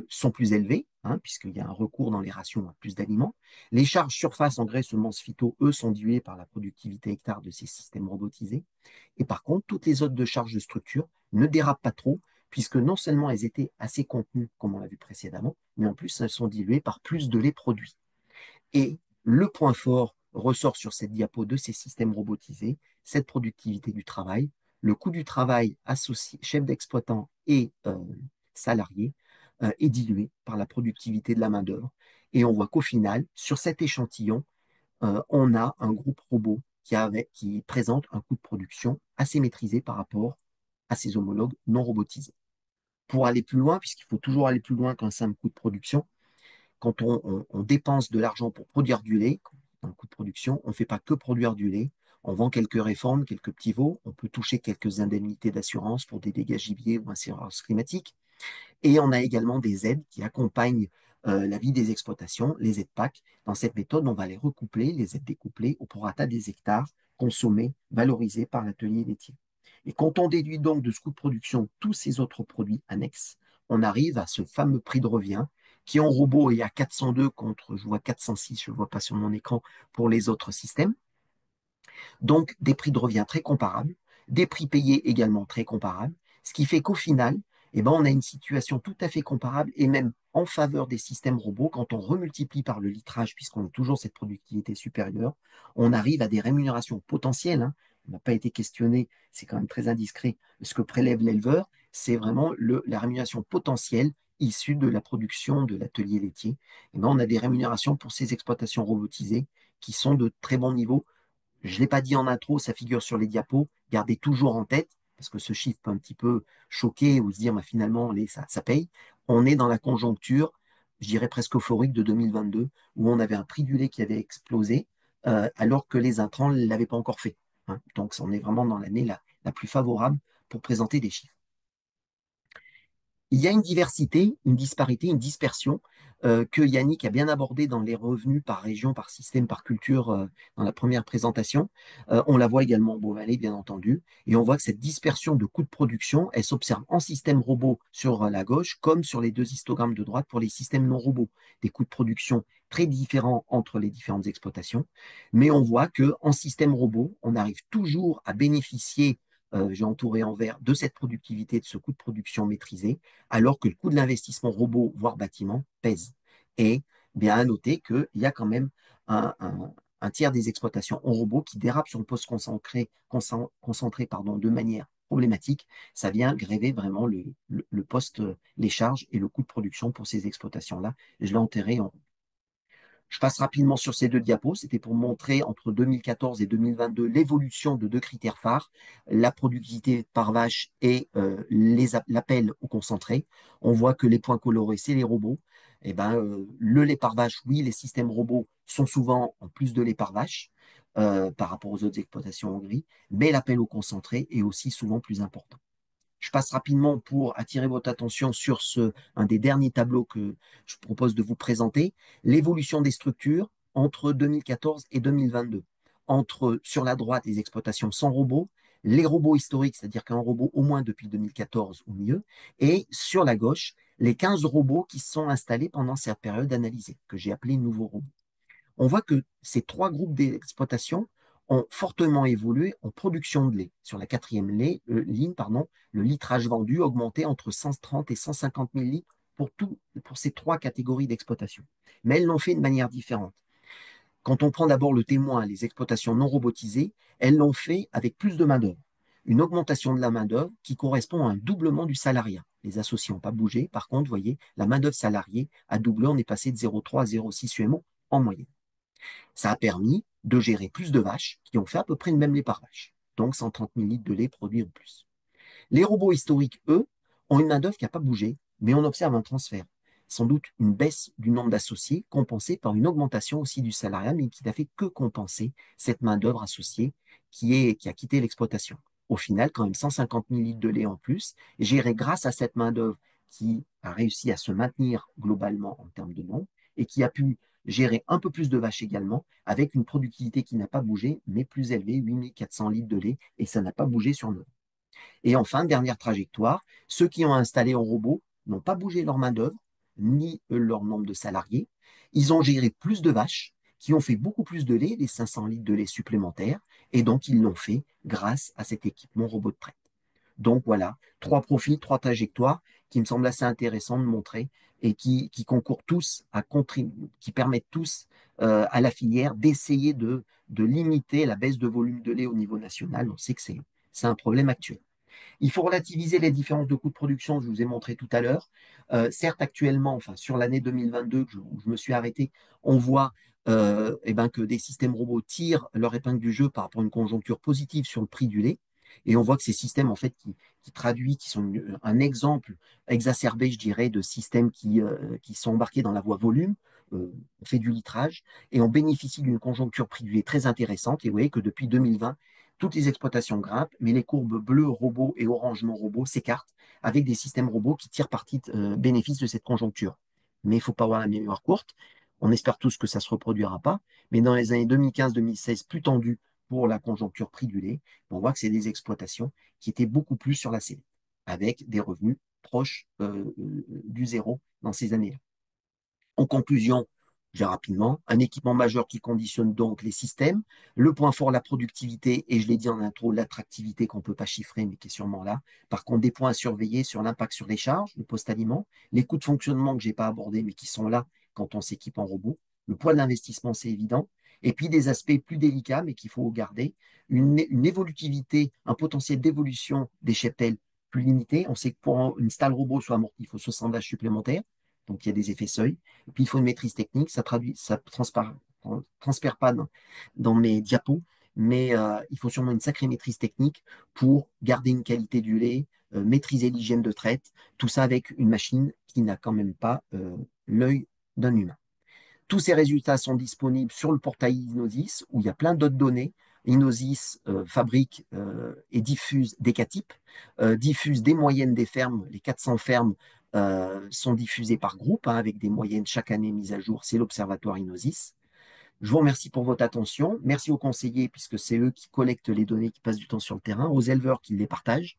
sont plus élevés, hein, puisqu'il y a un recours dans les rations à plus d'aliments. Les charges surface, engrais, semences, phyto, eux, sont diluées par la productivité hectare de ces systèmes robotisés. Et par contre, toutes les autres de charges de structure ne dérapent pas trop, puisque non seulement elles étaient assez contenues, comme on l'a vu précédemment, mais en plus elles sont diluées par plus de lait produit. Et le point fort ressort sur cette diapo de ces systèmes robotisés, cette productivité du travail, le coût du travail associé, chef d'exploitant et salarié, est dilué par la productivité de la main-d'œuvre. Et on voit qu'au final, sur cet échantillon, on a un groupe robot qui présente un coût de production assez maîtrisé par rapport à ses homologues non robotisés. Pour aller plus loin, puisqu'il faut toujours aller plus loin qu'un simple coût de production, quand on dépense de l'argent pour produire du lait, dans le coût de production, on ne fait pas que produire du lait. On vend quelques réformes, quelques petits veaux, on peut toucher quelques indemnités d'assurance pour des dégâts gibiers ou assurances climatiques. Et on a également des aides qui accompagnent la vie des exploitations, les aides PAC. Dans cette méthode, on va les recoupler, les aides découplées au prorata des hectares consommés, valorisés par l'atelier laitier. Et quand on déduit donc de ce coût de production tous ces autres produits annexes, on arrive à ce fameux prix de revient qui en robot est à 402 contre, je vois 406, je ne vois pas sur mon écran pour les autres systèmes. Donc, des prix de revient très comparables, des prix payés également très comparables, ce qui fait qu'au final, eh ben, on a une situation tout à fait comparable et même en faveur des systèmes robots. Quand on remultiplie par le litrage, puisqu'on a toujours cette productivité supérieure, on arrive à des rémunérations potentielles, hein. On n'a pas été questionné, c'est quand même très indiscret, ce que prélève l'éleveur, c'est vraiment la rémunération potentielle issue de la production de l'atelier laitier. Eh ben, on a des rémunérations pour ces exploitations robotisées qui sont de très bons niveaux. Je ne l'ai pas dit en intro, ça figure sur les diapos. Gardez toujours en tête, parce que ce chiffre peut un petit peu choquer ou se dire, bah, finalement, ça paye. On est dans la conjoncture, je dirais presque euphorique de 2022, où on avait un prix du lait qui avait explosé, alors que les intrants ne l'avaient pas encore fait, hein. Donc, on est vraiment dans l'année la plus favorable pour présenter des chiffres. Il y a une diversité, une disparité, une dispersion que Yannick a bien abordé dans les revenus par région, par système, par culture dans la première présentation. On la voit également au Beauvalley, bien entendu. Et on voit que cette dispersion de coûts de production, elle s'observe en système robot sur la gauche, comme sur les deux histogrammes de droite pour les systèmes non robots. Des coûts de production très différents entre les différentes exploitations. Mais on voit qu'en système robot, on arrive toujours à bénéficier, j'ai entouré en vert, de cette productivité, de ce coût de production maîtrisé, alors que le coût de l'investissement robot, voire bâtiment, pèse. Et bien à noter qu'il y a quand même un tiers des exploitations en robot qui dérapent sur le poste concentré de manière problématique. Ça vient gréver vraiment le poste, les charges et le coût de production pour ces exploitations-là. Je l'ai enterré en. Je passe rapidement sur ces deux diapos. C'était pour montrer entre 2014 et 2022 l'évolution de deux critères phares, la productivité par vache et l'appel au concentré. On voit que les points colorés, c'est les robots. Et ben, le lait par vache, oui, les systèmes robots sont souvent en plus de lait par vache par rapport aux autres exploitations en gris, mais l'appel au concentré est aussi souvent plus important. Je passe rapidement pour attirer votre attention sur un des derniers tableaux que je propose de vous présenter, l'évolution des structures entre 2014 et 2022. Sur la droite, les exploitations sans robots, les robots historiques, c'est-à-dire qu'un robot au moins depuis 2014 ou mieux, et sur la gauche, les 15 robots qui sont installés pendant cette période analysée, que j'ai appelé nouveaux robots. On voit que ces trois groupes d'exploitation ont fortement évolué en production de lait. Sur la quatrième ligne, le litrage vendu a augmenté entre 130 et 150 000 litres pour ces trois catégories d'exploitation. Mais elles l'ont fait de manière différente. Quand on prend d'abord le témoin, les exploitations non robotisées, elles l'ont fait avec plus de main-d'œuvre. Une augmentation de la main-d'œuvre qui correspond à un doublement du salariat. Les associés n'ont pas bougé. Par contre, vous voyez, la main-d'œuvre salariée a doublé. On est passé de 0,3 à 0,6 UMO en moyenne. Ça a permis de gérer plus de vaches qui ont fait à peu près le même lait par vache. Donc 130 000 litres de lait produit en plus. Les robots historiques, eux, ont une main-d'œuvre qui n'a pas bougé, mais on observe un transfert. Sans doute une baisse du nombre d'associés compensée par une augmentation aussi du salariat, mais qui n'a fait que compenser cette main-d'œuvre associée qui a quitté l'exploitation. Au final, quand même 150 000 litres de lait en plus, géré grâce à cette main-d'œuvre qui a réussi à se maintenir globalement en termes de nombre et qui a pu gérer un peu plus de vaches également, avec une productivité qui n'a pas bougé, mais plus élevée, 8400 litres de lait, et ça n'a pas bougé sur 9. Et enfin, dernière trajectoire, ceux qui ont installé en robot n'ont pas bougé leur main-d'œuvre, ni leur nombre de salariés. Ils ont géré plus de vaches, qui ont fait beaucoup plus de lait, les 500 litres de lait supplémentaires, et donc ils l'ont fait grâce à cet équipement robot de traite. Donc voilà, trois profils, trois trajectoires qui me semblent assez intéressants de montrer et qui concourent tous à contribuer, qui permettent tous à la filière d'essayer de limiter la baisse de volume de lait au niveau national. On sait que c'est un problème actuel. Il faut relativiser les différences de coûts de production, je vous ai montré tout à l'heure. Certes, actuellement, enfin, sur l'année 2022 où je me suis arrêté, on voit que des systèmes robots tirent leur épingle du jeu par rapport à une conjoncture positive sur le prix du lait. Et on voit que ces systèmes, en fait, qui sont un exemple exacerbé, je dirais, de systèmes qui sont embarqués dans la voie volume, on fait du litrage, et on bénéficie d'une conjoncture prix du lait très intéressante. Et vous voyez que depuis 2020, toutes les exploitations grimpent, mais les courbes bleues robots et orange non robots s'écartent avec des systèmes robots qui tirent parti bénéfice de cette conjoncture. Mais il ne faut pas avoir la mémoire courte. On espère tous que ça ne se reproduira pas. Mais dans les années 2015-2016, plus tendues pour la conjoncture prix du lait, on voit que c'est des exploitations qui étaient beaucoup plus sur la sellette, avec des revenus proches du zéro dans ces années-là. En conclusion, je vais rapidement, un équipement majeur qui conditionne donc les systèmes. Le point fort, la productivité, et je l'ai dit en intro, l'attractivité qu'on ne peut pas chiffrer, mais qui est sûrement là. Par contre, des points à surveiller sur l'impact sur les charges, le post-aliment, les coûts de fonctionnement que je n'ai pas abordés, mais qui sont là quand on s'équipe en robot. Le poids de l'investissement, c'est évident. Et puis des aspects plus délicats, mais qu'il faut garder. Une évolutivité, un potentiel d'évolution des cheptels plus limité. On sait que pour une stalle robot soit amortie, il faut 60 vaches supplémentaires. Donc il y a des effets seuils. Et puis il faut une maîtrise technique. Ça transpire pas dans mes diapos, mais il faut sûrement une sacrée maîtrise technique pour garder une qualité du lait, maîtriser l'hygiène de traite, tout ça avec une machine qui n'a quand même pas l'œil d'un humain. Tous ces résultats sont disponibles sur le portail Inosis, où il y a plein d'autres données. Inosis fabrique et diffuse des CATIP, diffuse des moyennes des fermes. Les 400 fermes sont diffusées par groupe, hein, avec des moyennes chaque année mises à jour. C'est l'Observatoire Inosis. Je vous remercie pour votre attention. Merci aux conseillers, puisque c'est eux qui collectent les données, qui passent du temps sur le terrain, aux éleveurs qui les partagent.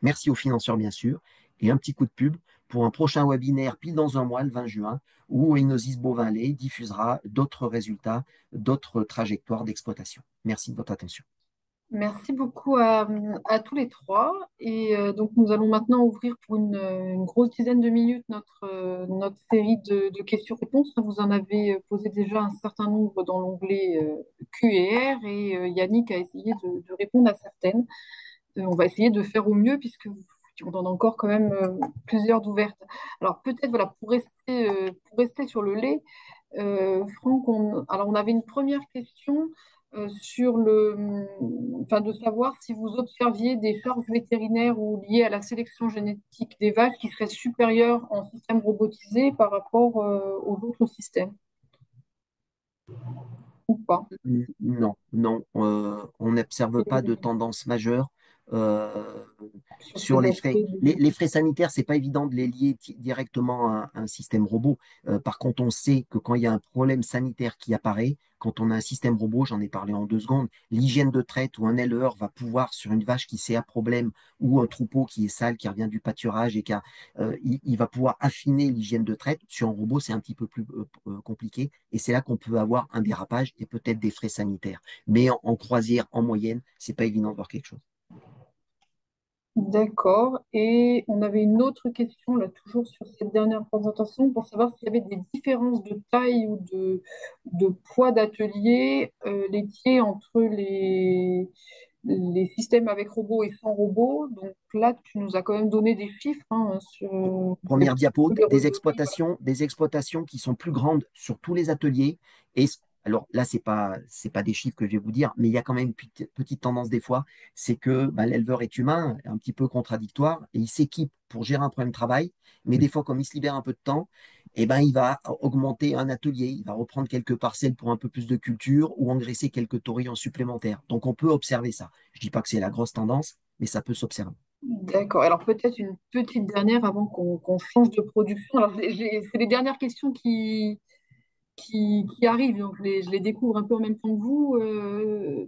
Merci aux financeurs, bien sûr. Et un petit coup de pub pour un prochain webinaire pile dans un mois, le 20 juin, où Inosis Bovin-Lait diffusera d'autres résultats, d'autres trajectoires d'exploitation. Merci de votre attention. Merci beaucoup à tous les trois. Et donc, nous allons maintenant ouvrir pour une grosse dizaine de minutes notre série de questions-réponses. Vous en avez posé déjà un certain nombre dans l'onglet Q&R et Yannick a essayé de répondre à certaines. On va essayer de faire au mieux puisque on en a encore quand même plusieurs d'ouvertes. Alors, peut-être, voilà, pour rester sur le lait, Franck, alors on avait une première question sur enfin, de savoir si vous observiez des charges vétérinaires ou liées à la sélection génétique des vaches qui seraient supérieures en système robotisé par rapport aux autres systèmes ou pas Non, non, on n'observe pas de tendance majeure sur sur ces les aspects frais. Les frais sanitaires, c'est pas évident de les lier directement à un système robot. Par contre, on sait que quand il y a un problème sanitaire qui apparaît, quand on a un système robot, j'en ai parlé en 2 secondes, l'hygiène de traite ou un éleveur va pouvoir, sur une vache qui sait à problème ou un troupeau qui est sale, qui revient du pâturage il va pouvoir affiner l'hygiène de traite. Sur un robot, c'est un petit peu plus compliqué et c'est là qu'on peut avoir un dérapage et peut-être des frais sanitaires. Mais en croisière, en moyenne, c'est pas évident de voir quelque chose. D'accord. Et on avait une autre question, là, toujours sur cette dernière présentation, pour savoir s'il y avait des différences de taille ou de poids d'atelier laitier entre les systèmes avec robots et sans robots. Donc là, tu nous as quand même donné des chiffres hein, sur Première diapo, les revenus. des exploitations qui sont plus grandes sur tous les ateliers. Et alors là, c'est pas des chiffres que je vais vous dire, mais il y a quand même une petite tendance des fois, c'est que bah, l'éleveur est humain, un petit peu contradictoire, et il s'équipe pour gérer un problème de travail, mais des fois, comme il se libère un peu de temps, eh ben, il va augmenter un atelier, il va reprendre quelques parcelles pour un peu plus de culture ou engraisser quelques taurillons supplémentaires. Donc on peut observer ça. Je dis pas que c'est la grosse tendance, mais ça peut s'observer. D'accord. Alors peut-être une petite dernière avant qu'on change de production. Alors c'est les dernières questions qui arrivent, donc je les découvre un peu en même temps que vous.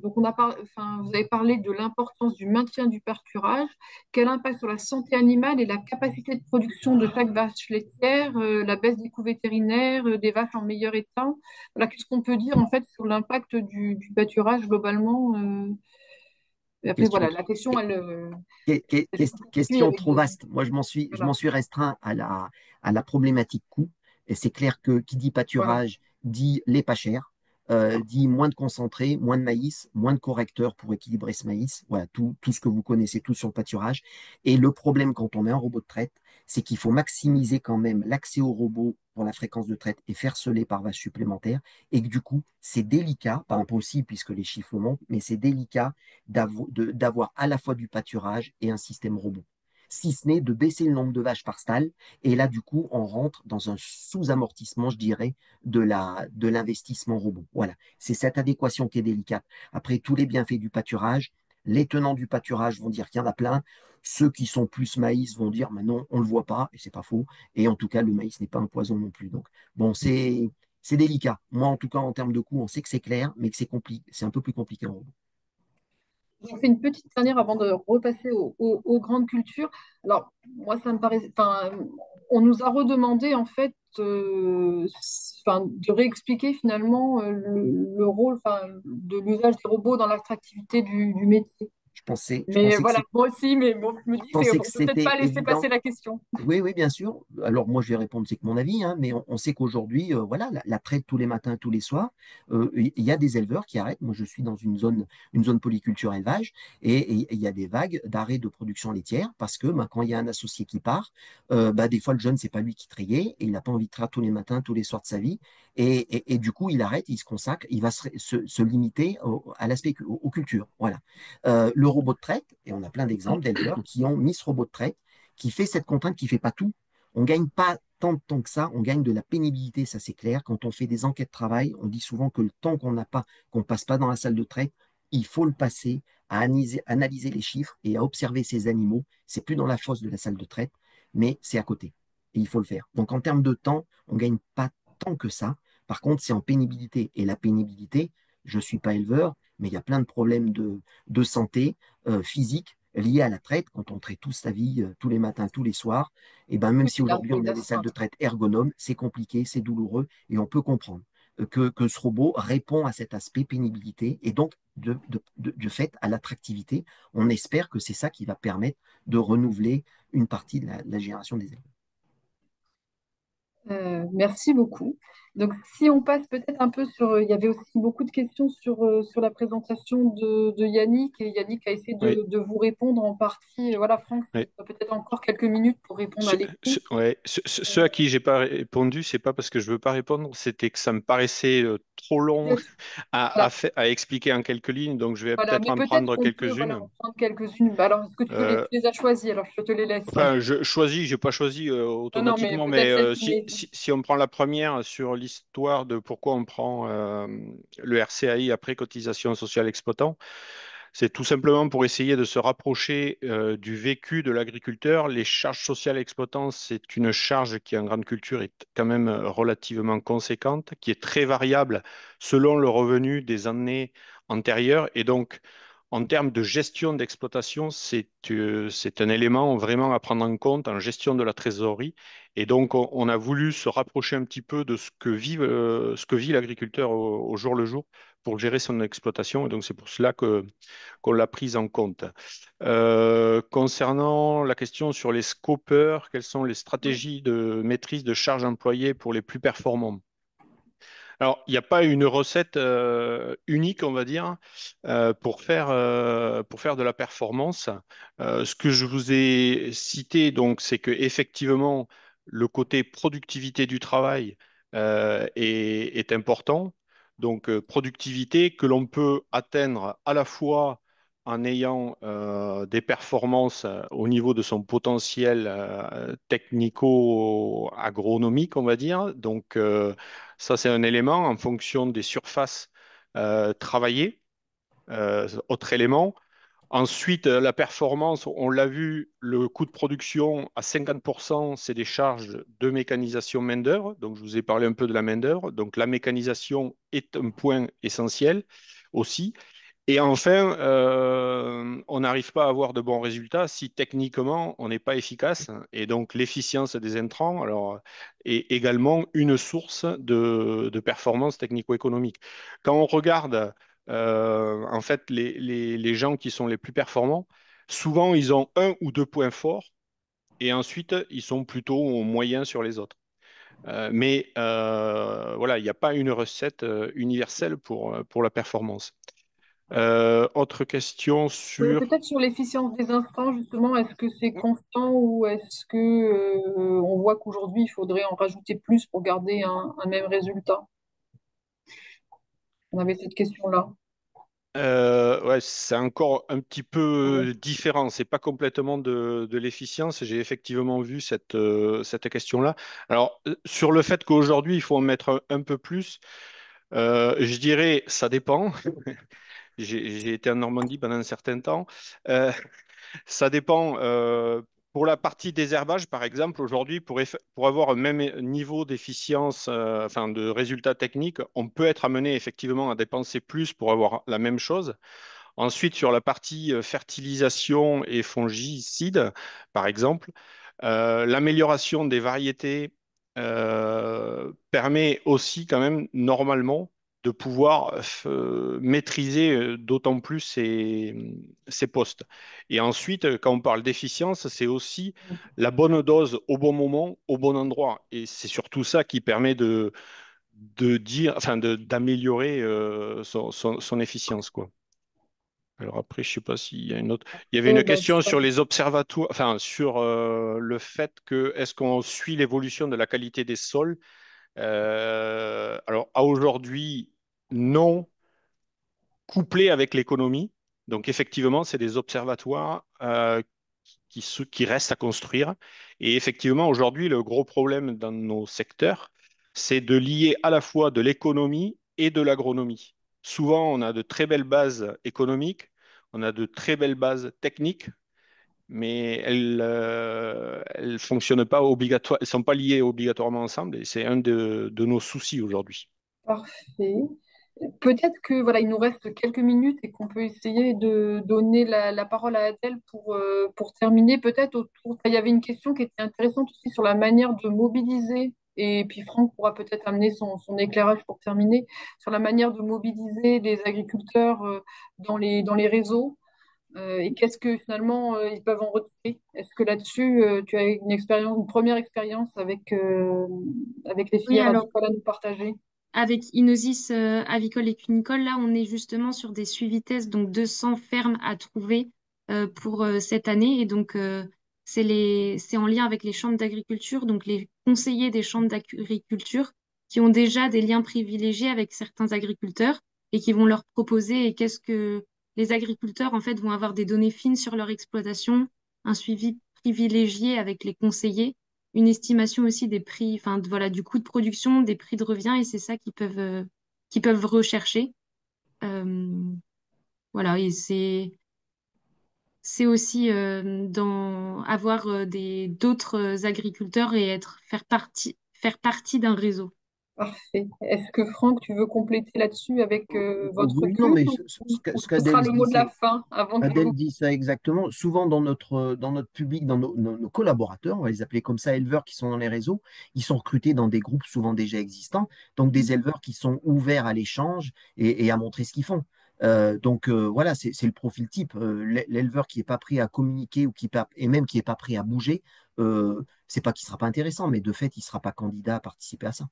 Donc enfin, vous avez parlé de l'importance du maintien du pâturage, quel impact sur la santé animale et la capacité de production de chaque vache laitière, la baisse des coûts vétérinaires, des vaches en meilleur état. Voilà, qu'est-ce qu'on peut dire en fait sur l'impact du pâturage globalement et après, Question voilà, la question, elle se poursuit Question avec trop des... vaste. Moi, je Voilà, m'en suis restreint à la problématique coût. Et c'est clair que qui dit voilà. pâturage dit lait pas cher, dit moins de concentré, moins de maïs, moins de correcteurs pour équilibrer ce maïs. Voilà, tout ce que vous connaissez tous sur le pâturage. Et le problème quand on met un robot de traite, c'est qu'il faut maximiser quand même l'accès au robot pour la fréquence de traite et faire ce lait par vache supplémentaire. Et que du coup, c'est délicat, pas impossible puisque les chiffres montent, mais c'est délicat d'avoir à la fois du pâturage et un système robot. Si ce n'est de baisser le nombre de vaches par stall. Et là, du coup, on rentre dans un sous-amortissement, je dirais, de l'investissement robot. Voilà. C'est cette adéquation qui est délicate. Après, tous les bienfaits du pâturage, les tenants du pâturage vont dire qu'il y en a plein. Ceux qui sont plus maïs vont dire, mais non, on ne le voit pas, et c'est pas faux. Et en tout cas, le maïs n'est pas un poison non plus. Donc, bon, c'est délicat. Moi, en tout cas, en termes de coût, on sait que c'est clair, mais que c'est compliqué. C'est un peu plus compliqué en robot. J'en fais une petite dernière avant de repasser aux grandes cultures. Alors, moi, ça me paraît. Enfin, on nous a redemandé, en fait, de réexpliquer finalement le rôle, enfin, de l'usage des robots dans l'attractivité du métier. Je Mais pensais que voilà, c'était, moi aussi, mais bon, je me je dis, pensais on que peut peut-être c'était pas laisser passer évident. la question. Oui, oui, bien sûr. Alors moi, je vais répondre, c'est que mon avis, hein, mais on sait qu'aujourd'hui, voilà, la traite tous les matins, tous les soirs, il y a des éleveurs qui arrêtent. Moi, je suis dans une zone polyculture élevage, et il y a des vagues d'arrêt de production laitière parce que bah, quand il y a un associé qui part, bah, des fois le jeune, c'est pas lui qui triait et il n'a pas envie de traire tous les matins, tous les soirs de sa vie, et du coup, il arrête, il se consacre, il va se limiter à l'aspect aux cultures. Voilà. Le robot de traite, et on a plein d'exemples d'éleveurs qui ont mis ce robot de traite qui fait cette contrainte, qui ne fait pas tout. On ne gagne pas tant de temps que ça, on gagne de la pénibilité, ça c'est clair. Quand on fait des enquêtes de travail, on dit souvent que le temps qu'on n'a pas, qu'on ne passe pas dans la salle de traite, il faut le passer à analyser les chiffres et à observer ces animaux. C'est plus dans la fosse de la salle de traite, mais c'est à côté. Et il faut le faire. Donc en termes de temps, on ne gagne pas tant que ça. Par contre, c'est en pénibilité. Et la pénibilité, je ne suis pas éleveur, mais il y a plein de problèmes de santé physique liées à la traite, quand on traite toute sa vie, tous les matins, tous les soirs, et ben même Oui, si aujourd'hui on a des salles de traite ergonomes, c'est compliqué, c'est douloureux, et on peut comprendre que ce robot répond à cet aspect pénibilité, et donc de fait à l'attractivité. On espère que c'est ça qui va permettre de renouveler une partie de la génération des élèves. Merci beaucoup. Donc, si on passe peut-être un peu sur, il y avait aussi beaucoup de questions sur la présentation de Yannick, et Yannick a essayé Oui, de vous répondre en partie. Voilà, Franck, si oui. tu as peut-être encore quelques minutes pour répondre à l'écoute. Ouais, ceux à qui j'ai pas répondu, c'est pas parce que je veux pas répondre, c'était que ça me paraissait trop long Peut-être, voilà, à expliquer en quelques lignes, donc je vais voilà, peut-être mais en peut-être prendre qu'on peut voilà, quelques-unes. en prendre quelques-unes. Bah, alors, est-ce que Euh, tu les as choisies? Alors, je te les laisse. enfin, je choisis, j'ai pas choisi Non, non, mais automatiquement, mais peut-être celles qui si on prend la première sur l'histoire de pourquoi on prend le RCAI après cotisation sociale exploitant, c'est tout simplement pour essayer de se rapprocher du vécu de l'agriculteur. Les charges sociales exploitantes, c'est une charge qui en grande culture est quand même relativement conséquente, qui est très variable selon le revenu des années antérieures. Et donc, en termes de gestion d'exploitation, c'est un élément vraiment à prendre en compte en gestion de la trésorerie. Et donc, on a voulu se rapprocher un petit peu de ce que vit l'agriculteur au jour le jour pour gérer son exploitation. Et donc, c'est pour cela qu'on l'a prise en compte. Concernant la question sur les scopers, quelles sont les oui. stratégies de maîtrise de charges employées pour les plus performants? Alors, il n'y a pas une recette unique, on va dire, pour faire de la performance. Ce que je vous ai cité, donc, c'est que effectivement, le côté productivité du travail est important. Donc, productivité que l'on peut atteindre à la fois en ayant des performances au niveau de son potentiel technico-agronomique, on va dire. Donc, ça, c'est un élément en fonction des surfaces travaillées. Autre élément. Ensuite, la performance, on l'a vu, le coût de production à 50%, c'est des charges de mécanisation main-d'œuvre. Donc, je vous ai parlé un peu de la main-d'œuvre. Donc, la mécanisation est un point essentiel aussi. Et enfin, on n'arrive pas à avoir de bons résultats si techniquement on n'est pas efficace. Et donc l'efficience des intrants, alors, est également une source de performance technico-économique. Quand on regarde en fait les gens qui sont les plus performants, souvent ils ont un ou deux points forts et ensuite ils sont plutôt moyens sur les autres. Mais voilà, il n'y a pas une recette universelle pour la performance. Autre question sur... Peut-être sur l'efficience des instants, justement, est-ce que c'est constant ou est-ce que on voit qu'aujourd'hui, il faudrait en rajouter plus pour garder un même résultat? On avait cette question-là. Ouais, c'est encore un petit Ouais. peu différent. C'est pas complètement de l'efficience. J'ai effectivement vu cette question-là. Alors, sur le fait qu'aujourd'hui, il faut en mettre un peu plus, je dirais, ça dépend. J'ai été en Normandie pendant un certain temps. Euh, Ça dépend. Pour la partie désherbage, par exemple, aujourd'hui, pour avoir un même niveau d'efficience, enfin de résultats techniques, on peut être amené effectivement à dépenser plus pour avoir la même chose. Ensuite, sur la partie fertilisation et fongicide, par exemple, l'amélioration des variétés permet aussi quand même normalement de pouvoir maîtriser d'autant plus ces postes. Et ensuite, quand on parle d'efficience, c'est aussi la bonne dose au bon moment, au bon endroit. Et c'est surtout ça qui permet de dire, enfin, d'améliorer son efficience, quoi. Alors après, je sais pas s'il y a une autre. Il y avait une Bah, question sur les observatoires, enfin sur le fait que est-ce qu'on suit l'évolution de la qualité des sols. Alors à aujourd'hui, non, couplé avec l'économie. Donc effectivement, c'est des observatoires qui restent à construire. Et effectivement, aujourd'hui, le gros problème dans nos secteurs, c'est de lier à la fois de l'économie et de l'agronomie. Souvent, on a de très belles bases économiques, on a de très belles bases techniques, mais elles fonctionnent pas obligatoire, elles sont pas liées obligatoirement ensemble, et c'est un de nos soucis aujourd'hui. parfait. Peut-être que voilà, il nous reste quelques minutes et qu'on peut essayer de donner la parole à Adèle pour terminer. Peut-être autour. Enfin, il y avait une question qui était intéressante aussi sur la manière de mobiliser. Et puis Franck pourra peut-être amener son éclairage pour terminer sur la manière de mobiliser les agriculteurs dans les réseaux. Et qu'est-ce que finalement ils peuvent en retirer? Est-ce que là-dessus tu as une expérience, une première expérience avec les Oui, filières alors avicoles à nous partager? avec Inosis avicole et cunicole, là, on est justement sur des suivis tests, donc 200 fermes à trouver pour cette année. Et donc, c'est en lien avec les chambres d'agriculture, donc les conseillers des chambres d'agriculture qui ont déjà des liens privilégiés avec certains agriculteurs et qui vont leur proposer et qu'est-ce que les agriculteurs, en fait, vont avoir des données fines sur leur exploitation, un suivi privilégié avec les conseillers, une estimation aussi des prix, enfin voilà, du coût de production, des prix de revient, et c'est ça qu'ils peuvent rechercher. Euh, voilà, et c'est aussi dans avoir des d'autres agriculteurs et faire partie d'un réseau. Parfait. Est-ce que Franck, tu veux compléter là-dessus avec votre Oui, non, recul mais ou ce ce sera qu'Adèle le dit, mot de la fin avant que Adèle vous... dit ça exactement. Souvent, dans notre public, dans nos collaborateurs, on va les appeler comme ça, éleveurs qui sont dans les réseaux, ils sont recrutés dans des groupes souvent déjà existants, donc des éleveurs qui sont ouverts à l'échange et à montrer ce qu'ils font. Voilà, c'est le profil type. L'éleveur qui n'est pas prêt à communiquer et même qui n'est pas prêt à bouger, c'est pas qu'il ne sera pas intéressant, mais de fait, il ne sera pas candidat à participer à ça.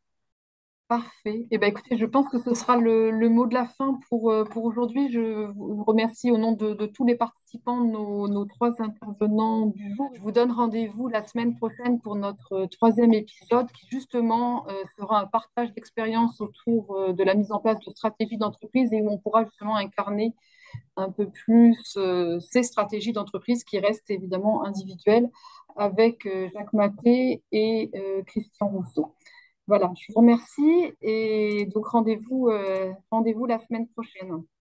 Parfait. Eh ben, écoutez, je pense que ce sera le mot de la fin pour aujourd'hui. Je vous remercie au nom de tous les participants, nos trois intervenants du jour. Je vous donne rendez-vous la semaine prochaine pour notre troisième épisode qui justement sera un partage d'expériences autour de la mise en place de stratégies d'entreprise et où on pourra justement incarner un peu plus ces stratégies d'entreprise qui restent évidemment individuelles avec Jacques Maté et Christian Rousseau. Voilà, je vous remercie et donc rendez-vous la semaine prochaine.